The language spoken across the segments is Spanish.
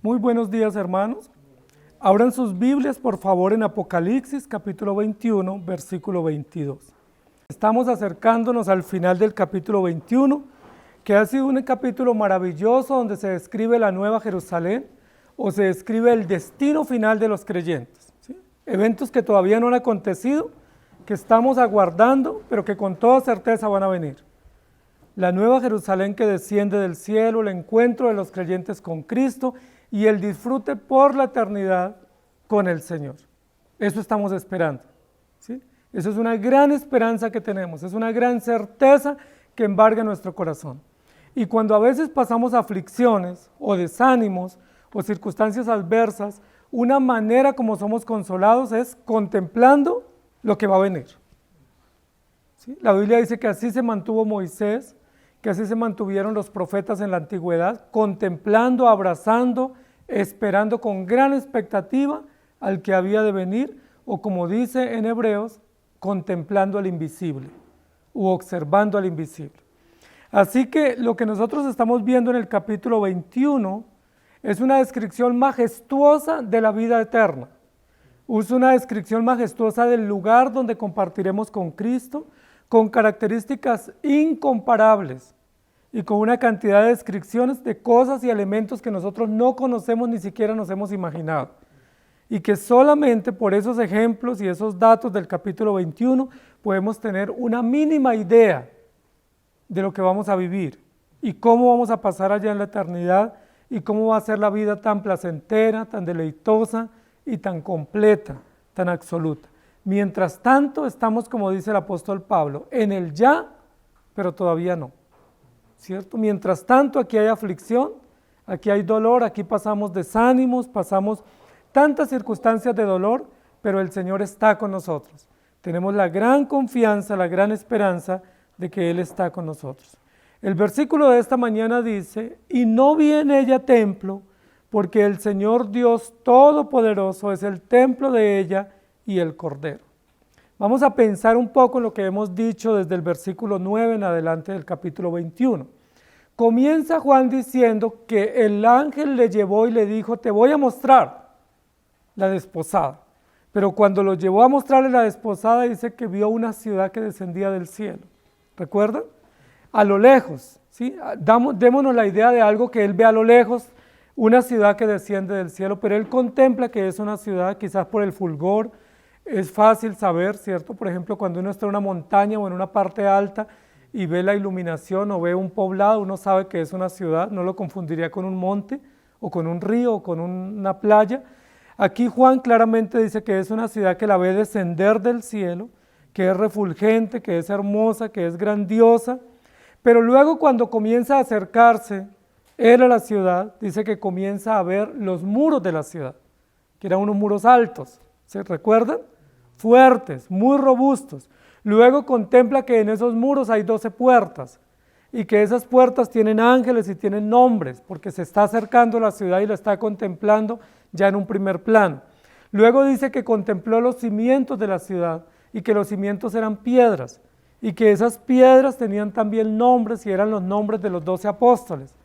Muy buenos días, hermanos. Abran sus Biblias, por favor, en Apocalipsis, capítulo 21, versículo 22. Estamos acercándonos al final del capítulo 21, que ha sido un capítulo maravilloso donde se describe la Nueva Jerusalén o se describe el destino final de los creyentes, ¿sí? Eventos que todavía no han acontecido, que estamos aguardando, pero que con toda certeza van a venir. La Nueva Jerusalén que desciende del cielo, el encuentro de los creyentes con Cristo y el disfrute por la eternidad con el Señor. Eso estamos esperando, ¿sí? Eso es una gran esperanza que tenemos, es una gran certeza que embarga nuestro corazón. Y cuando a veces pasamos aflicciones o desánimos o circunstancias adversas, una manera como somos consolados es contemplando lo que va a venir, ¿sí? La Biblia dice que así se mantuvo Moisés, que así se mantuvieron los profetas en la antigüedad, contemplando, abrazando, esperando con gran expectativa al que había de venir, o como dice en Hebreos, contemplando al invisible, u observando al invisible. Así que lo que nosotros estamos viendo en el capítulo 21 es una descripción majestuosa de la vida eterna. Es una descripción majestuosa del lugar donde compartiremos con Cristo, con características incomparables y con una cantidad de descripciones de cosas y elementos que nosotros no conocemos ni siquiera nos hemos imaginado. Y que solamente por esos ejemplos y esos datos del capítulo 21 podemos tener una mínima idea de lo que vamos a vivir y cómo vamos a pasar allá en la eternidad y cómo va a ser la vida tan placentera, tan deleitosa y tan completa, tan absoluta. Mientras tanto estamos, como dice el apóstol Pablo, en el ya, pero todavía no, ¿cierto? Mientras tanto aquí hay aflicción, aquí hay dolor, aquí pasamos desánimos, pasamos tantas circunstancias de dolor, pero el Señor está con nosotros. Tenemos la gran confianza, la gran esperanza de que Él está con nosotros. El versículo de esta mañana dice, y no vi en ella templo, porque el Señor Dios Todopoderoso es el templo de ella y el Cordero. Vamos a pensar un poco en lo que hemos dicho desde el versículo 9 en adelante del capítulo 21. Comienza Juan diciendo que el ángel le llevó y le dijo, te voy a mostrar la desposada. Pero cuando lo llevó a mostrarle la desposada, dice que vio una ciudad que descendía del cielo. ¿Recuerdan? A lo lejos, ¿sí? Démonos la idea de algo que él ve a lo lejos, una ciudad que desciende del cielo, pero él contempla que es una ciudad, quizás por el fulgor, es fácil saber, ¿cierto? Por ejemplo, cuando uno está en una montaña o en una parte alta y ve la iluminación o ve un poblado, uno sabe que es una ciudad, no lo confundiría con un monte o con un río o con una playa. Aquí Juan claramente dice que es una ciudad que la ve descender del cielo, que es refulgente, que es hermosa, que es grandiosa, pero luego cuando comienza a acercarse él a la ciudad, dice que comienza a ver los muros de la ciudad, que eran unos muros altos, ¿se recuerdan? Fuertes, muy robustos. Luego contempla que en esos muros hay 12 puertas y que esas puertas tienen ángeles y tienen nombres, porque se está acercando a la ciudad y la está contemplando ya en un primer plano. Luego dice que contempló los cimientos de la ciudad y que los cimientos eran piedras y que esas piedras tenían también nombres y eran los nombres de los 12 apóstoles.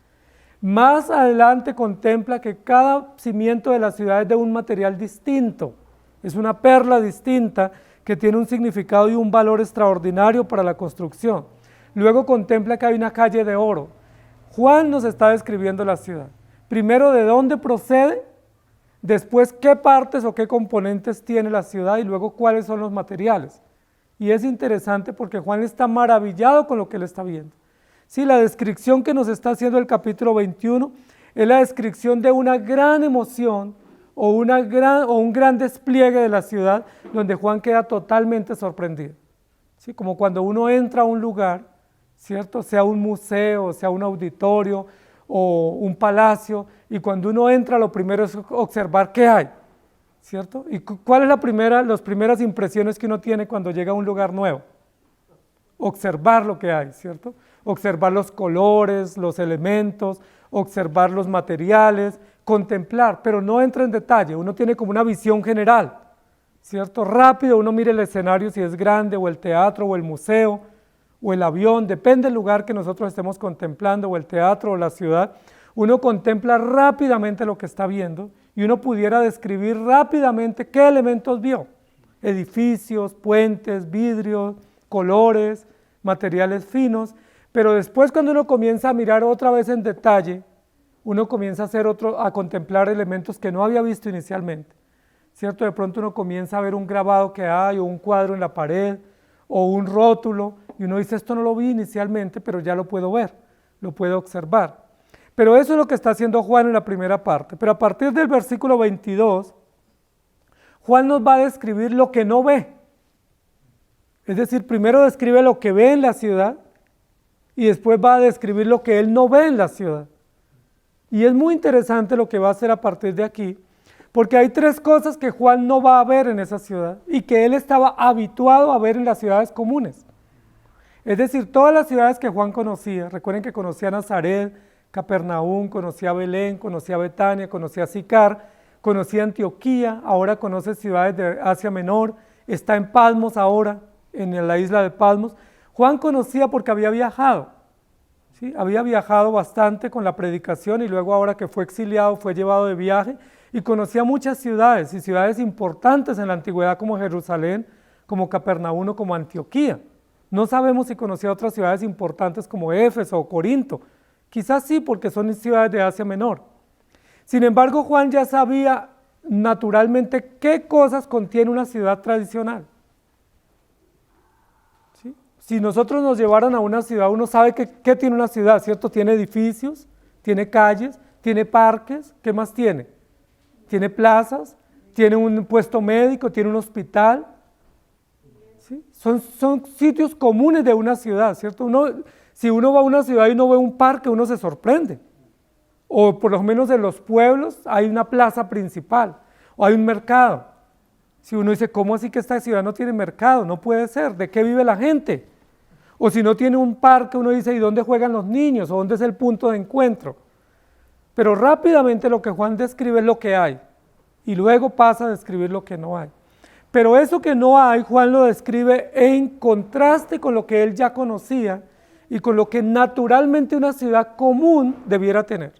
Más adelante contempla que cada cimiento de la ciudad es de un material distinto, es una perla distinta que tiene un significado y un valor extraordinario para la construcción. Luego contempla que hay una calle de oro. Juan nos está describiendo la ciudad. Primero, de dónde procede, después qué partes o qué componentes tiene la ciudad y luego cuáles son los materiales. Y es interesante porque Juan está maravillado con lo que él está viendo. Sí, la descripción que nos está haciendo el capítulo 21 es la descripción de una gran emoción o un gran despliegue de la ciudad donde Juan queda totalmente sorprendido. ¿Sí? Como cuando uno entra a un lugar, ¿cierto? Sea un museo, sea un auditorio o un palacio, y cuando uno entra lo primero es observar qué hay, ¿cierto? ¿Y cuál es las primeras impresiones que uno tiene cuando llega a un lugar nuevo? Observar lo que hay, ¿cierto? Observar los colores, los elementos, observar los materiales, contemplar, pero no entra en detalle, uno tiene como una visión general, ¿cierto? Rápido uno mira el escenario si es grande, o el teatro, o el museo, o el avión, depende del lugar que nosotros estemos contemplando, o el teatro, o la ciudad. uno contempla rápidamente lo que está viendo y uno pudiera describir rápidamente qué elementos vio. Edificios, puentes, vidrios, colores, materiales finos, pero después cuando uno comienza a mirar otra vez en detalle, uno comienza a contemplar elementos que no había visto inicialmente, ¿cierto? De pronto uno comienza a ver un grabado que hay, o un cuadro en la pared, o un rótulo, y uno dice, esto no lo vi inicialmente, pero ya lo puedo ver, lo puedo observar. Pero eso es lo que está haciendo Juan en la primera parte. Pero a partir del versículo 22, Juan nos va a describir lo que no ve. Es decir, primero describe lo que ve en la ciudad, y después va a describir lo que él no ve en la ciudad. Y es muy interesante lo que va a hacer a partir de aquí, porque hay tres cosas que Juan no va a ver en esa ciudad y que él estaba habituado a ver en las ciudades comunes. Es decir, todas las ciudades que Juan conocía, recuerden que conocía Nazaret, Capernaum, conocía Belén, conocía Betania, conocía Sicar, conocía Antioquía, ahora conoce ciudades de Asia Menor, está en Patmos ahora, en la isla de Patmos. Juan conocía porque había viajado. ¿Sí? Había viajado bastante con la predicación y luego ahora que fue exiliado fue llevado de viaje y conocía muchas ciudades y ciudades importantes en la antigüedad como Jerusalén, como Capernaum o como Antioquía. No sabemos si conocía otras ciudades importantes como Éfeso o Corinto, quizás sí porque son ciudades de Asia Menor. Sin embargo, Juan ya sabía naturalmente qué cosas contiene una ciudad tradicional. Si nosotros nos llevaran a una ciudad, uno sabe qué tiene una ciudad, ¿cierto? Tiene edificios, tiene calles, tiene parques, ¿qué más tiene? Tiene plazas, tiene un puesto médico, tiene un hospital. ¿Sí? Son sitios comunes de una ciudad, ¿cierto? Si uno va a una ciudad y no ve un parque, uno se sorprende. O por lo menos en los pueblos hay una plaza principal, o hay un mercado. Si uno dice, ¿cómo así que esta ciudad no tiene mercado? No puede ser, ¿de qué vive la gente? O si no tiene un parque, uno dice, ¿y dónde juegan los niños? ¿O dónde es el punto de encuentro? Pero rápidamente lo que Juan describe es lo que hay, y luego pasa a describir lo que no hay. Pero eso que no hay, Juan lo describe en contraste con lo que él ya conocía y con lo que naturalmente una ciudad común debiera tener.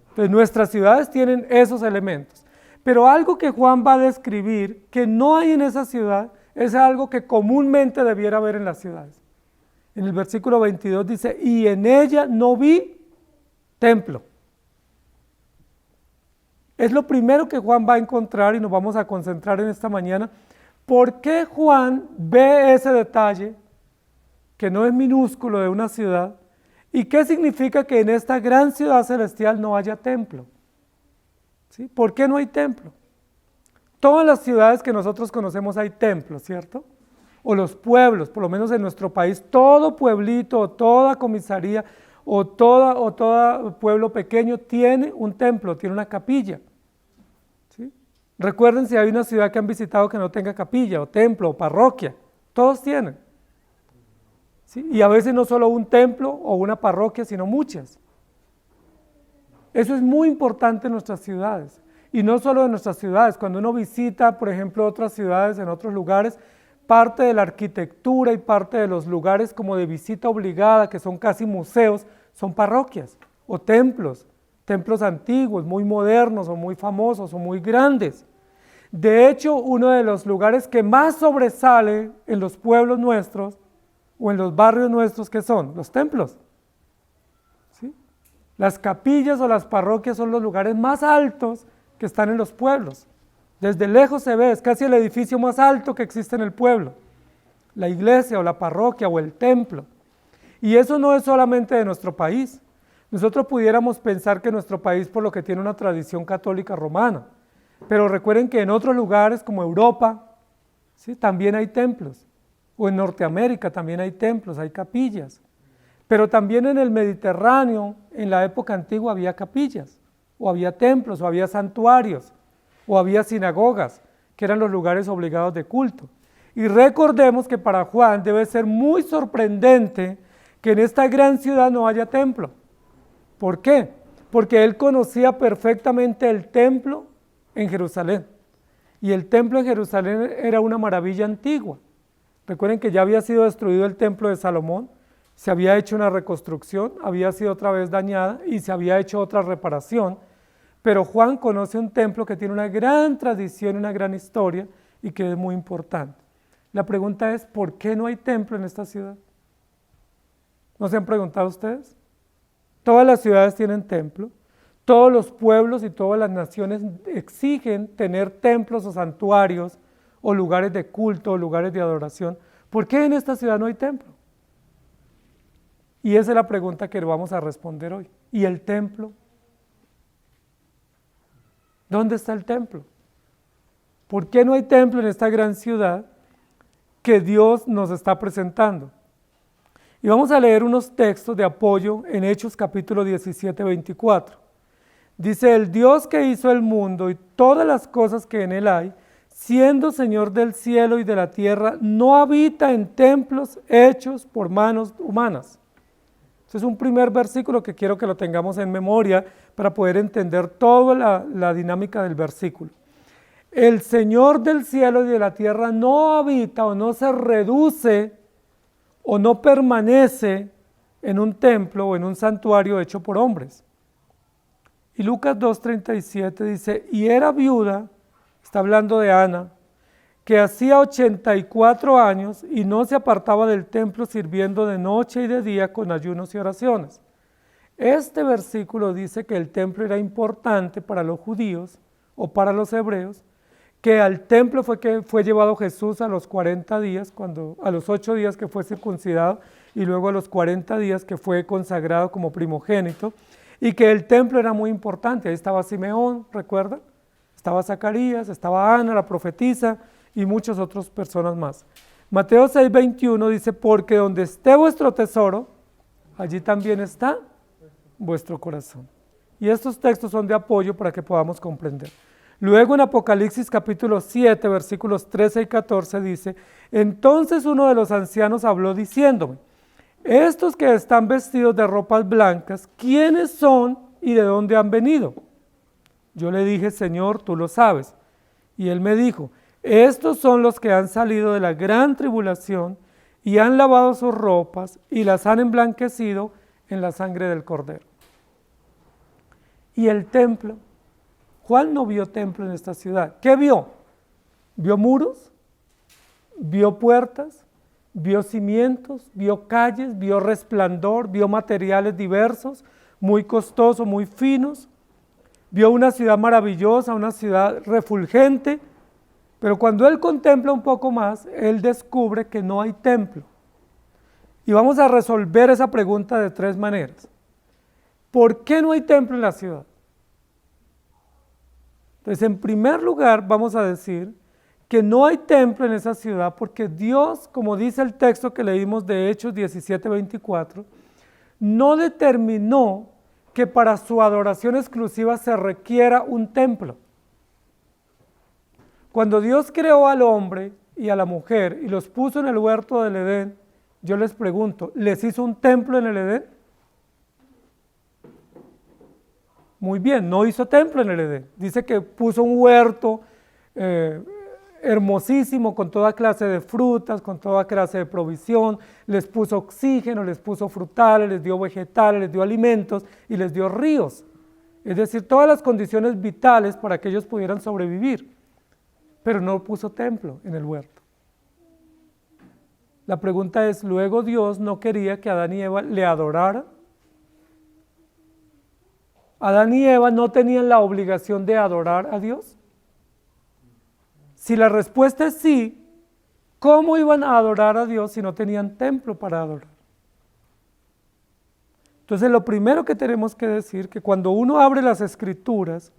Entonces nuestras ciudades tienen esos elementos. Pero algo que Juan va a describir que no hay en esa ciudad es algo que comúnmente debiera haber en las ciudades. En el versículo 22 dice, y en ella no vi templo. Es lo primero que Juan va a encontrar y nos vamos a concentrar en esta mañana. ¿Por qué Juan ve ese detalle que no es minúsculo de una ciudad? ¿Y qué significa que en esta gran ciudad celestial no haya templo? ¿Sí? ¿Por qué no hay templo? Todas las ciudades que nosotros conocemos hay templos, ¿cierto? O los pueblos, por lo menos en nuestro país, todo pueblito, o toda comisaría, o todo pueblo pequeño tiene un templo, tiene una capilla. ¿Sí? Recuerden si hay una ciudad que han visitado que no tenga capilla, o templo, o parroquia, todos tienen. ¿Sí? Y a veces no solo un templo o una parroquia, sino muchas. Eso es muy importante en nuestras ciudades, y no solo en nuestras ciudades. Cuando uno visita, por ejemplo, otras ciudades en otros lugares, parte de la arquitectura y parte de los lugares como de visita obligada, que son casi museos, son parroquias o templos antiguos, muy modernos o muy famosos o muy grandes. De hecho, uno de los lugares que más sobresale en los pueblos nuestros o en los barrios nuestros, ¿qué son? Los templos. ¿Sí? Las capillas o las parroquias son los lugares más altos que están en los pueblos. Desde lejos se ve, es casi el edificio más alto que existe en el pueblo, la iglesia o la parroquia o el templo. Y eso no es solamente de nuestro país. Nosotros pudiéramos pensar que nuestro país por lo que tiene una tradición católica romana, pero recuerden que en otros lugares como Europa, ¿sí? También hay templos, o en Norteamérica también hay templos, hay capillas, pero también en el Mediterráneo, en la época antigua había capillas, o había templos, o había santuarios, o había sinagogas, que eran los lugares obligados de culto. Y recordemos que para Juan debe ser muy sorprendente que en esta gran ciudad no haya templo. ¿Por qué? Porque él conocía perfectamente el templo en Jerusalén. Y el templo en Jerusalén era una maravilla antigua. Recuerden que ya había sido destruido el templo de Salomón, se había hecho una reconstrucción, había sido otra vez dañada y se había hecho otra reparación, pero Juan conoce un templo que tiene una gran tradición, una gran historia y que es muy importante. La pregunta es, ¿por qué no hay templo en esta ciudad? ¿No se han preguntado ustedes? Todas las ciudades tienen templo, todos los pueblos y todas las naciones exigen tener templos o santuarios o lugares de culto o lugares de adoración. ¿Por qué en esta ciudad no hay templo? Y esa es la pregunta que vamos a responder hoy. ¿Y el templo? ¿Dónde está el templo? ¿Por qué no hay templo en esta gran ciudad que Dios nos está presentando? Y vamos a leer unos textos de apoyo en Hechos capítulo 17, 24. Dice, el Dios que hizo el mundo y todas las cosas que en él hay, siendo Señor del cielo y de la tierra, no habita en templos hechos por manos humanas. Este es un primer versículo que quiero que lo tengamos en memoria para poder entender toda la dinámica del versículo. El Señor del cielo y de la tierra no habita o no se reduce o no permanece en un templo o en un santuario hecho por hombres. Y Lucas 2:37 dice, y era viuda, está hablando de Ana, que hacía 84 años y no se apartaba del templo sirviendo de noche y de día con ayunos y oraciones. Este versículo dice que el templo era importante para los judíos o para los hebreos, que al templo fue llevado Jesús a los 40 días, a los 8 días que fue circuncidado y luego a los 40 días que fue consagrado como primogénito, y que el templo era muy importante. Ahí estaba Simeón, ¿recuerdan? Estaba Zacarías, estaba Ana, la profetisa, y muchas otras personas más. Mateo 6:21 dice, porque donde esté vuestro tesoro, allí también está vuestro corazón. Y estos textos son de apoyo para que podamos comprender. Luego en Apocalipsis capítulo 7, versículos 13 y 14 dice, entonces uno de los ancianos habló diciéndome, estos que están vestidos de ropas blancas, ¿quiénes son y de dónde han venido? Yo le dije, Señor, tú lo sabes. Y él me dijo, estos son los que han salido de la gran tribulación y han lavado sus ropas y las han emblanquecido en la sangre del Cordero. Y el templo, Juan no vio templo en esta ciudad. ¿Qué vio? ¿Vio muros? ¿Vio puertas? ¿Vio cimientos? ¿Vio calles? ¿Vio resplandor? ¿Vio materiales diversos, muy costosos, muy finos? ¿Vio una ciudad maravillosa, una ciudad refulgente? Pero cuando él contempla un poco más, él descubre que no hay templo. Y vamos a resolver esa pregunta de 3 maneras. ¿Por qué no hay templo en la ciudad? Entonces, en primer lugar, vamos a decir que no hay templo en esa ciudad porque Dios, como dice el texto que leímos de Hechos 17:24, no determinó que para su adoración exclusiva se requiera un templo. Cuando Dios creó al hombre y a la mujer y los puso en el huerto del Edén, yo les pregunto, ¿les hizo un templo en el Edén? Muy bien, no hizo templo en el Edén. Dice que puso un huerto hermosísimo con toda clase de frutas, con toda clase de provisión, les puso oxígeno, les puso frutales, les dio vegetales, les dio alimentos y les dio ríos. Es decir, todas las condiciones vitales para que ellos pudieran sobrevivir. Pero no puso templo en el huerto. La pregunta es, ¿luego Dios no quería que Adán y Eva le adoraran? ¿Adán y Eva no tenían la obligación de adorar a Dios? Si la respuesta es sí, ¿cómo iban a adorar a Dios si no tenían templo para adorar? Entonces lo primero que tenemos que decir, que cuando uno abre las Escrituras,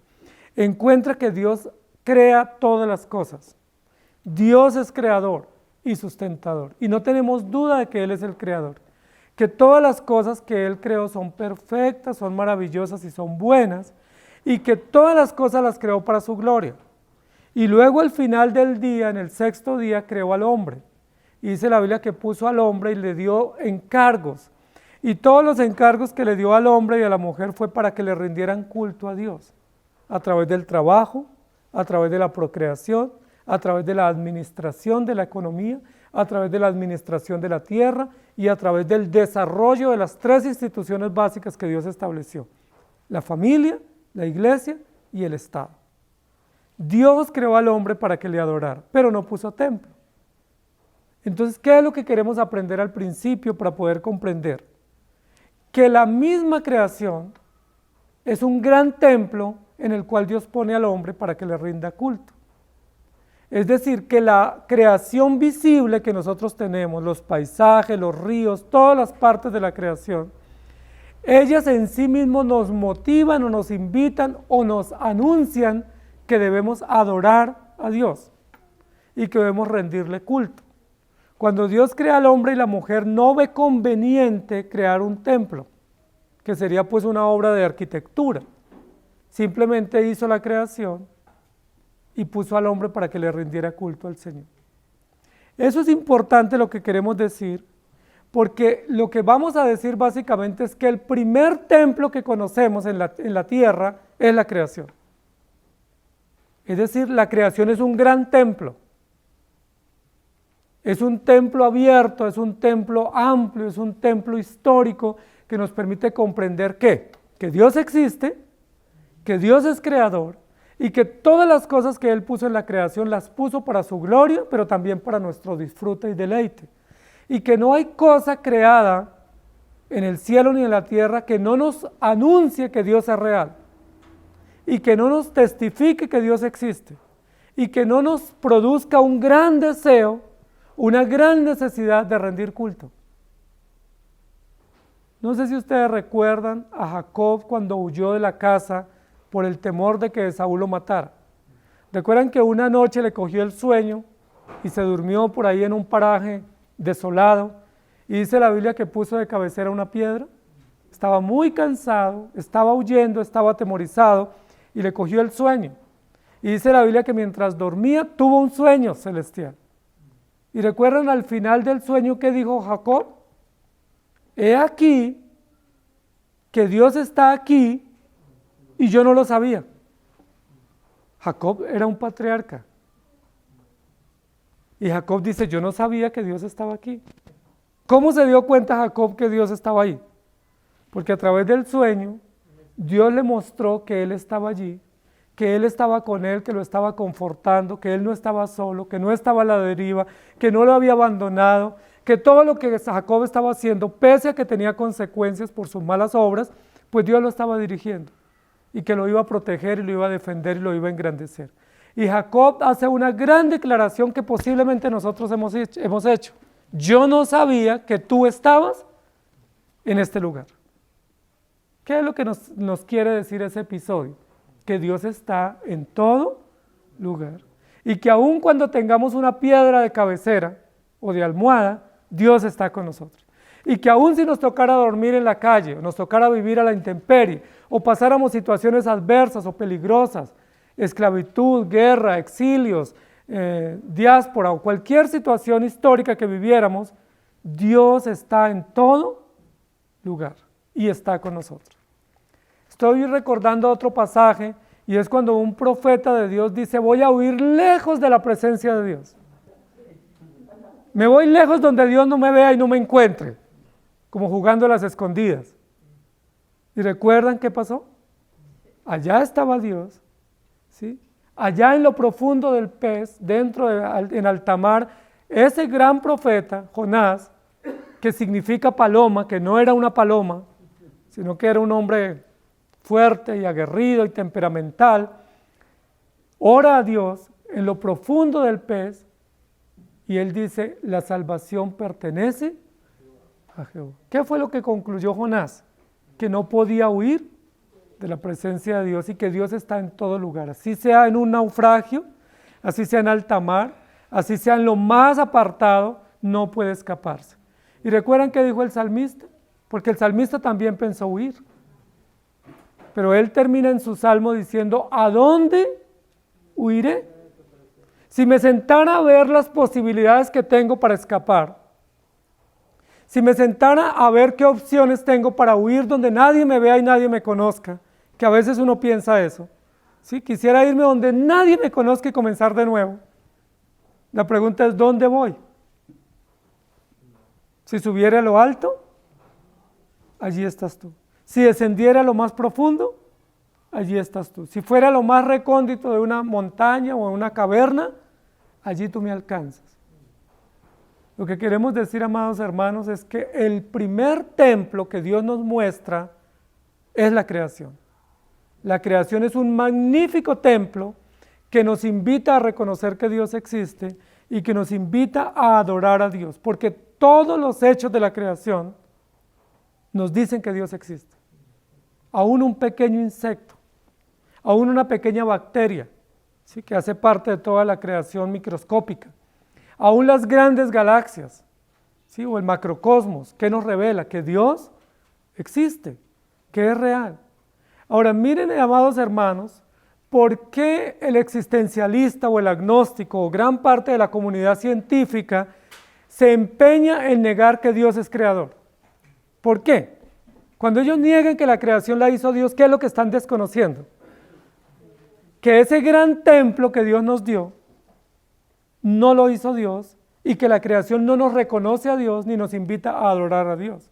encuentra que Dios crea todas las cosas. Dios es creador y sustentador, y no tenemos duda de que Él es el creador, que todas las cosas que Él creó son perfectas, son maravillosas y son buenas, y que todas las cosas las creó para su gloria. Y luego al final del día, en el 6º día, creó al hombre. Y dice la Biblia que puso al hombre y le dio encargos. Y todos los encargos que le dio al hombre y a la mujer fue para que le rindieran culto a Dios, a través del trabajo, a través de la procreación, a través de la administración de la economía, a través de la administración de la tierra y a través del desarrollo de las 3 instituciones básicas que Dios estableció: la familia, la iglesia y el Estado. Dios creó al hombre para que le adorara, pero no puso templo. Entonces, ¿qué es lo que queremos aprender al principio para poder comprender? Que la misma creación es un gran templo en el cual Dios pone al hombre para que le rinda culto. Es decir, que la creación visible que nosotros tenemos, los paisajes, los ríos, todas las partes de la creación, ellas en sí mismos nos motivan o nos invitan o nos anuncian que debemos adorar a Dios y que debemos rendirle culto. Cuando Dios crea al hombre y la mujer, no ve conveniente crear un templo, que sería pues una obra de arquitectura. Simplemente hizo la creación y puso al hombre para que le rindiera culto al Señor. Eso es importante lo que queremos decir, porque lo que vamos a decir básicamente es que el primer templo que conocemos en la tierra es la creación. Es decir, la creación es un gran templo. Es un templo abierto, es un templo amplio, es un templo histórico que nos permite comprender que Dios existe, que Dios es creador y que todas las cosas que Él puso en la creación las puso para su gloria, pero también para nuestro disfrute y deleite. Y que no hay cosa creada en el cielo ni en la tierra que no nos anuncie que Dios es real y que no nos testifique que Dios existe y que no nos produzca un gran deseo, una gran necesidad de rendir culto. No sé si ustedes recuerdan a Jacob cuando huyó de la casa por el temor de que Esaú lo matara. ¿Recuerdan que una noche le cogió el sueño y se durmió por ahí en un paraje desolado? Y dice la Biblia que puso de cabecera una piedra. Estaba muy cansado, estaba huyendo, estaba atemorizado y le cogió el sueño. Y dice la Biblia que mientras dormía tuvo un sueño celestial. ¿Y recuerdan al final del sueño que dijo Jacob? He aquí que Dios está aquí y yo no lo sabía. Jacob era un patriarca. Y Jacob dice, yo no sabía que Dios estaba aquí. ¿Cómo se dio cuenta Jacob que Dios estaba ahí? Porque a través del sueño, Dios le mostró que Él estaba allí, que Él estaba con él, que lo estaba confortando, que él no estaba solo, que no estaba a la deriva, que no lo había abandonado, que todo lo que Jacob estaba haciendo, pese a que tenía consecuencias por sus malas obras, pues Dios lo estaba dirigiendo y que lo iba a proteger y lo iba a defender y lo iba a engrandecer. Y Jacob hace una gran declaración que posiblemente nosotros hemos hecho. Yo no sabía que tú estabas en este lugar. ¿Qué es lo que nos quiere decir ese episodio? Que Dios está en todo lugar y que aun cuando tengamos una piedra de cabecera o de almohada, Dios está con nosotros. Y que aun si nos tocara dormir en la calle, o nos tocara vivir a la intemperie, o pasáramos situaciones adversas o peligrosas, esclavitud, guerra, exilios, diáspora o cualquier situación histórica que viviéramos, Dios está en todo lugar y está con nosotros. Estoy recordando otro pasaje y es cuando un profeta de Dios dice, voy a huir lejos de la presencia de Dios. Me voy lejos donde Dios no me vea y no me encuentre, como jugando a las escondidas. ¿Y recuerdan qué pasó? Allá estaba Dios, ¿sí? Allá en lo profundo del pez, en alta mar, ese gran profeta, Jonás, que significa paloma, que no era una paloma, sino que era un hombre fuerte y aguerrido y temperamental, ora a Dios en lo profundo del pez y él dice, la salvación pertenece a Jehová. ¿Qué fue lo que concluyó Jonás? Que no podía huir de la presencia de Dios y que Dios está en todo lugar, así sea en un naufragio, así sea en alta mar, así sea en lo más apartado, no puede escaparse. ¿Y recuerdan qué dijo el salmista? Porque el salmista también pensó huir. Pero él termina en su salmo diciendo, ¿a dónde huiré? Si me sentara a ver las posibilidades que tengo para escapar, si me sentara a ver qué opciones tengo para huir donde nadie me vea y nadie me conozca, que a veces uno piensa eso, ¿sí? Quisiera irme donde nadie me conozca y comenzar de nuevo. La pregunta es, ¿dónde voy? Si subiera a lo alto, allí estás tú. Si descendiera a lo más profundo, allí estás tú. Si fuera a lo más recóndito de una montaña o de una caverna, allí tú me alcanzas. Lo que queremos decir, amados hermanos, es que el primer templo que Dios nos muestra es la creación. La creación es un magnífico templo que nos invita a reconocer que Dios existe y que nos invita a adorar a Dios, porque todos los hechos de la creación nos dicen que Dios existe. Aún un pequeño insecto, aún una pequeña bacteria, ¿sí?, que hace parte de toda la creación microscópica, aún las grandes galaxias, ¿sí?, o el macrocosmos, que nos revela que Dios existe, que es real. Ahora miren, amados hermanos, ¿por qué el existencialista o el agnóstico o gran parte de la comunidad científica se empeña en negar que Dios es creador? ¿Por qué? Cuando ellos niegan que la creación la hizo Dios, ¿qué es lo que están desconociendo? Que ese gran templo que Dios nos dio, no lo hizo Dios, y que la creación no nos reconoce a Dios ni nos invita a adorar a Dios.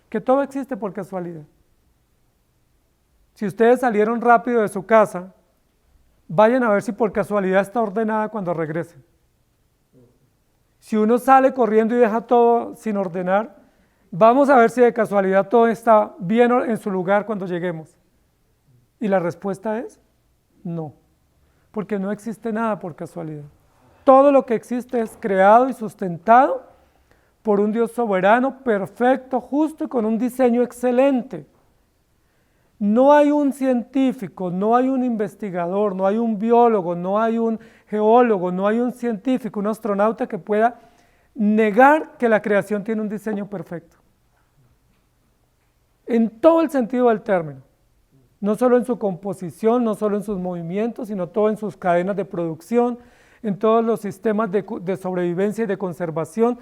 Que todo existe por casualidad. Si ustedes salieron rápido de su casa, vayan a ver si por casualidad está ordenada cuando regresen. Si uno sale corriendo y deja todo sin ordenar, vamos a ver si de casualidad todo está bien en su lugar cuando lleguemos. Y la respuesta es no, porque no existe nada por casualidad. Todo lo que existe es creado y sustentado por un Dios soberano, perfecto, justo y con un diseño excelente. No hay un científico, no hay un investigador, no hay un biólogo, no hay un geólogo, no hay un científico, un astronauta que pueda negar que la creación tiene un diseño perfecto. En todo el sentido del término, no solo en su composición, no solo en sus movimientos, sino todo en sus cadenas de producción, en todos los sistemas de sobrevivencia y de conservación,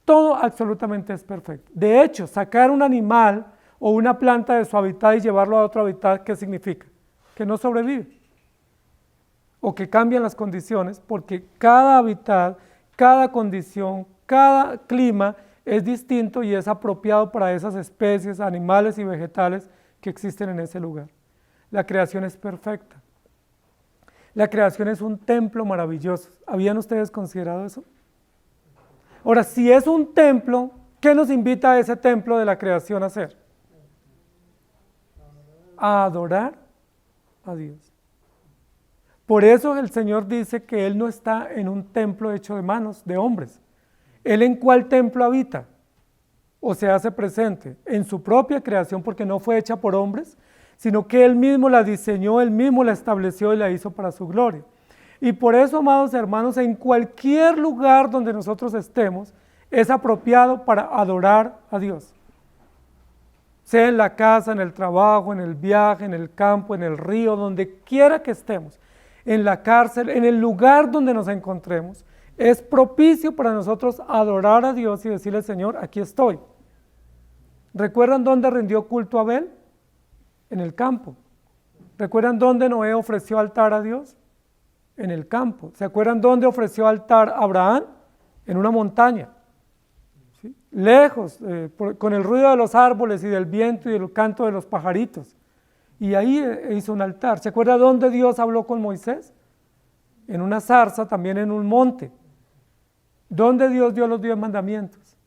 todo absolutamente es perfecto. De hecho, sacar un animal o una planta de su hábitat y llevarlo a otro hábitat, ¿qué significa? Que no sobrevive, o que cambian las condiciones, porque cada hábitat, cada condición, cada clima es distinto y es apropiado para esas especies, animales y vegetales que existen en ese lugar. La creación es perfecta. La creación es un templo maravilloso. ¿Habían ustedes considerado eso? Ahora, si es un templo, ¿qué nos invita a ese templo de la creación a hacer? A adorar a Dios. Por eso el Señor dice que Él no está en un templo hecho de manos de hombres. ¿Él en cuál templo habita? ¿O se hace presente? En su propia creación, porque no fue hecha por hombres, sino que Él mismo la diseñó, Él mismo la estableció y la hizo para su gloria. Y por eso, amados hermanos, en cualquier lugar donde nosotros estemos, es apropiado para adorar a Dios. Sea en la casa, en el trabajo, en el viaje, en el campo, en el río, donde quiera que estemos, en la cárcel, en el lugar donde nos encontremos, es propicio para nosotros adorar a Dios y decirle: Señor, aquí estoy. ¿Recuerdan dónde rindió culto Abel? En el campo. ¿Recuerdan dónde Noé ofreció altar a Dios? En el campo. ¿Se acuerdan dónde ofreció altar a Abraham? En una montaña. ¿Sí? Lejos, con el ruido de los árboles y del viento y el canto de los pajaritos. Y ahí hizo un altar. ¿Se acuerda dónde Dios habló con Moisés? En una zarza, también en un monte. ¿Dónde Dios dio los 10 mandamientos?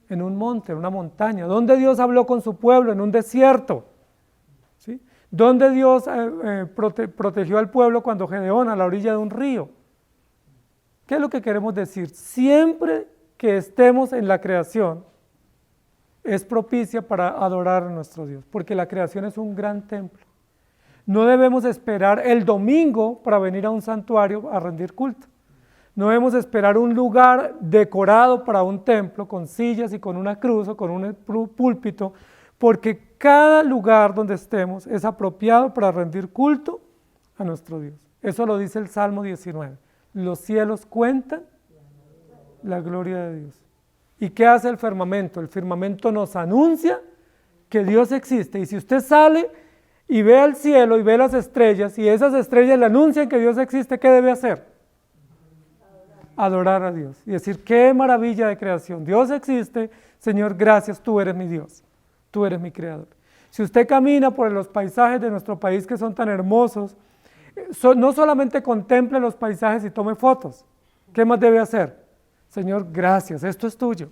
En un monte, en una montaña. ¿Dónde Dios habló con su pueblo? En un desierto. ¿Sí? ¿Dónde Dios protegió al pueblo cuando Gedeón, a la orilla de un río? ¿Qué es lo que queremos decir? Siempre que estemos en la creación, es propicia para adorar a nuestro Dios, porque la creación es un gran templo. No debemos esperar el domingo para venir a un santuario a rendir culto. No debemos esperar un lugar decorado para un templo con sillas y con una cruz o con un púlpito, porque cada lugar donde estemos es apropiado para rendir culto a nuestro Dios. Eso lo dice el Salmo 19. Los cielos cuentan la gloria de Dios. ¿Y qué hace el firmamento? El firmamento nos anuncia que Dios existe. Y si usted sale y ve al cielo y ve las estrellas, y esas estrellas le anuncian que Dios existe, ¿qué debe hacer? Adorar a Dios y decir, qué maravilla de creación. Dios existe, Señor, gracias, tú eres mi Dios, tú eres mi creador. Si usted camina por los paisajes de nuestro país que son tan hermosos, no solamente contemple los paisajes y tome fotos. ¿Qué más debe hacer? Señor, gracias, esto es tuyo.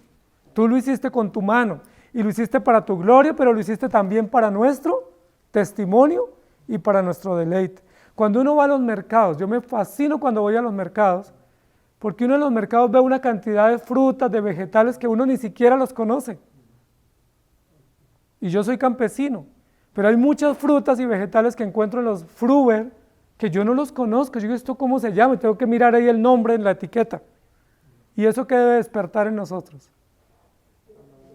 Tú lo hiciste con tu mano y lo hiciste para tu gloria, pero lo hiciste también para nuestro testimonio y para nuestro deleite. Cuando uno va a los mercados, yo me fascino cuando voy a los mercados, porque uno en los mercados ve una cantidad de frutas, de vegetales que uno ni siquiera los conoce. Y yo soy campesino, pero hay muchas frutas y vegetales que encuentro en los Fruver que yo no los conozco. Yo digo, ¿esto cómo se llama? Tengo que mirar ahí el nombre en la etiqueta. ¿Y eso qué debe despertar en nosotros?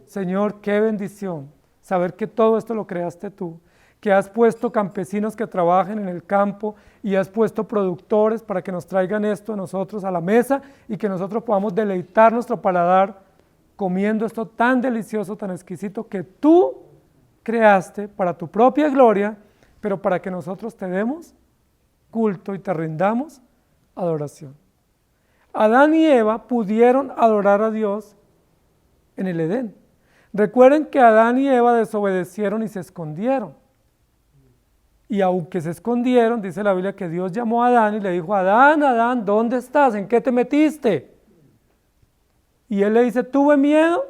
Señor, qué bendición saber que todo esto lo creaste tú, que has puesto campesinos que trabajen en el campo y has puesto productores para que nos traigan esto a nosotros a la mesa y que nosotros podamos deleitar nuestro paladar comiendo esto tan delicioso, tan exquisito que tú creaste para tu propia gloria, pero para que nosotros te demos culto y te rindamos adoración. Adán y Eva pudieron adorar a Dios en el Edén. Recuerden que Adán y Eva desobedecieron y se escondieron. Y aunque se escondieron, dice la Biblia que Dios llamó a Adán y le dijo, Adán, Adán, ¿dónde estás? ¿En qué te metiste? Y él le dice, tuve miedo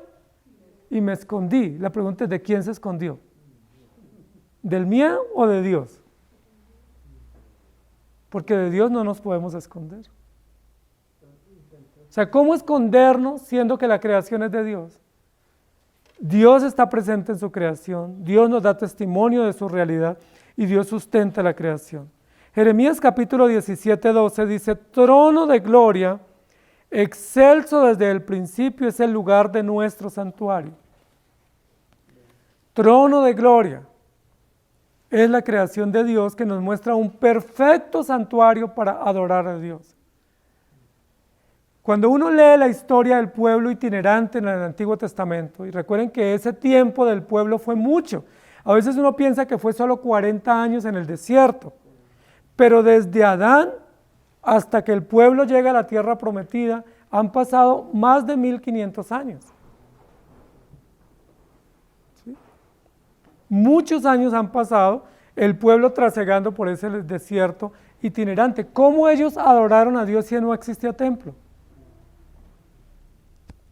y me escondí. La pregunta es, ¿de quién se escondió? ¿Del miedo o de Dios? Porque de Dios no nos podemos esconder. O sea, ¿cómo escondernos siendo que la creación es de Dios? Dios está presente en su creación, Dios nos da testimonio de su realidad y Dios sustenta la creación. Jeremías capítulo 17, 12 dice, trono de gloria, excelso desde el principio es el lugar de nuestro santuario. Trono de gloria es la creación de Dios que nos muestra un perfecto santuario para adorar a Dios. Cuando uno lee la historia del pueblo itinerante en el Antiguo Testamento, y recuerden que ese tiempo del pueblo fue mucho, a veces uno piensa que fue solo 40 años en el desierto, pero desde Adán hasta que el pueblo llega a la tierra prometida, han pasado más de 1500 años. ¿Sí? Muchos años han pasado el pueblo trasegando por ese desierto itinerante. ¿Cómo ellos adoraron a Dios si no existía templo?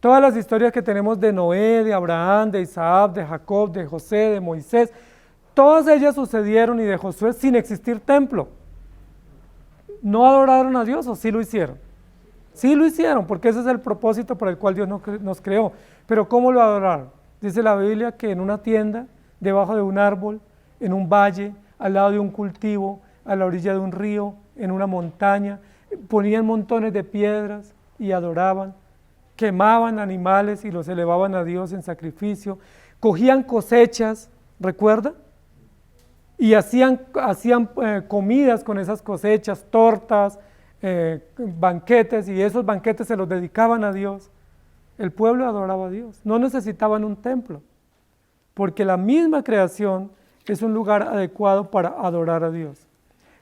Todas las historias que tenemos de Noé, de Abraham, de Isaac, de Jacob, de José, de Moisés, todas ellas sucedieron y de Josué sin existir templo. ¿No adoraron a Dios o sí lo hicieron? Sí lo hicieron, porque ese es el propósito por el cual Dios nos creó. Pero ¿cómo lo adoraron? Dice la Biblia que en una tienda, debajo de un árbol, en un valle, al lado de un cultivo, a la orilla de un río, en una montaña, ponían montones de piedras y adoraban. Quemaban animales y los elevaban a Dios en sacrificio, cogían cosechas, ¿recuerda? Y hacían comidas con esas cosechas, tortas, banquetes, y esos banquetes se los dedicaban a Dios. El pueblo adoraba a Dios, no necesitaban un templo, porque la misma creación es un lugar adecuado para adorar a Dios.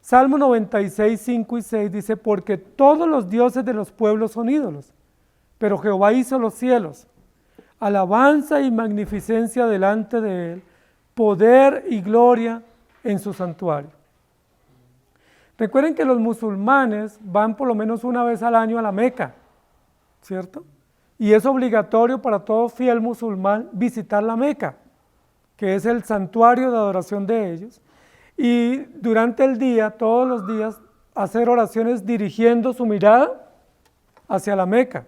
Salmo 96, 5 y 6 dice, porque todos los dioses de los pueblos son ídolos, pero Jehová hizo los cielos, alabanza y magnificencia delante de él, poder y gloria en su santuario. Recuerden que los musulmanes van por lo menos una vez al año a la Meca, ¿cierto? Y es obligatorio para todo fiel musulmán visitar la Meca, que es el santuario de adoración de ellos, y durante el día, todos los días, hacer oraciones dirigiendo su mirada hacia la Meca.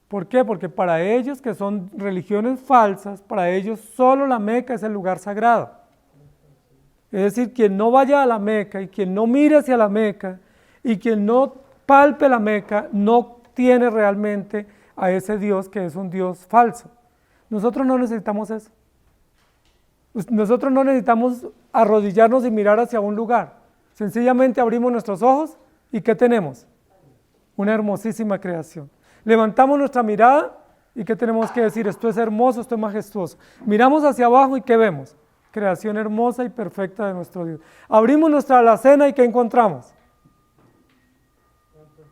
¿Por qué? Porque para ellos, que son religiones falsas, para ellos solo la Meca es el lugar sagrado. Es decir, quien no vaya a la Meca y quien no mire hacia la Meca y quien no palpe la Meca no tiene realmente a ese Dios que es un Dios falso. Nosotros no necesitamos eso. Nosotros no necesitamos arrodillarnos y mirar hacia un lugar. Sencillamente abrimos nuestros ojos y ¿qué tenemos? Una hermosísima creación. Levantamos nuestra mirada y ¿qué tenemos que decir? Esto es hermoso, esto es majestuoso. Miramos hacia abajo y ¿qué vemos? Creación hermosa y perfecta de nuestro Dios. Abrimos nuestra alacena y ¿qué encontramos?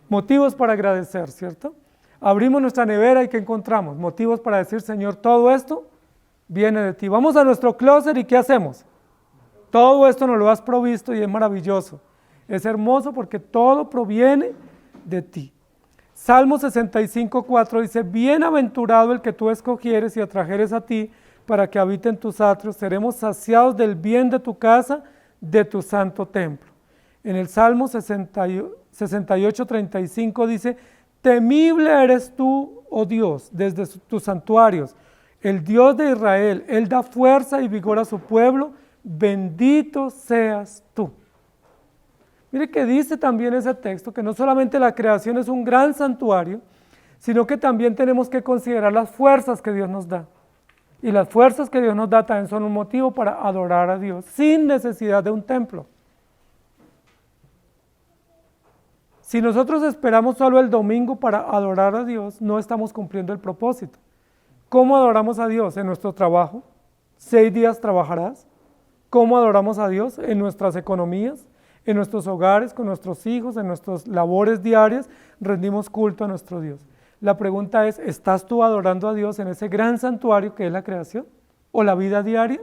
Motivos para agradecer, ¿cierto? Abrimos nuestra nevera y ¿qué encontramos? Motivos para decir, Señor, todo esto viene de ti. Vamos a nuestro closet y ¿qué hacemos? Todo esto nos lo has provisto y es maravilloso. Es hermoso porque todo proviene de ti. Salmo 65:4 dice, bienaventurado el que tú escogieres y atrajeres a ti para que habite en tus atrios, seremos saciados del bien de tu casa, de tu santo templo. En el Salmo 68:35 dice, temible eres tú, oh Dios, desde tus santuarios, el Dios de Israel, Él da fuerza y vigor a su pueblo, bendito seas tú. Mire que dice también ese texto que no solamente la creación es un gran santuario, sino que también tenemos que considerar las fuerzas que Dios nos da. Y las fuerzas que Dios nos da también son un motivo para adorar a Dios, sin necesidad de un templo. Si nosotros esperamos solo el domingo para adorar a Dios, no estamos cumpliendo el propósito. ¿Cómo adoramos a Dios? En nuestro trabajo, 6 días trabajarás. ¿Cómo adoramos a Dios? En nuestras economías, en nuestros hogares, con nuestros hijos, en nuestras labores diarias, rendimos culto a nuestro Dios. La pregunta es, ¿estás tú adorando a Dios en ese gran santuario que es la creación? ¿O la vida diaria?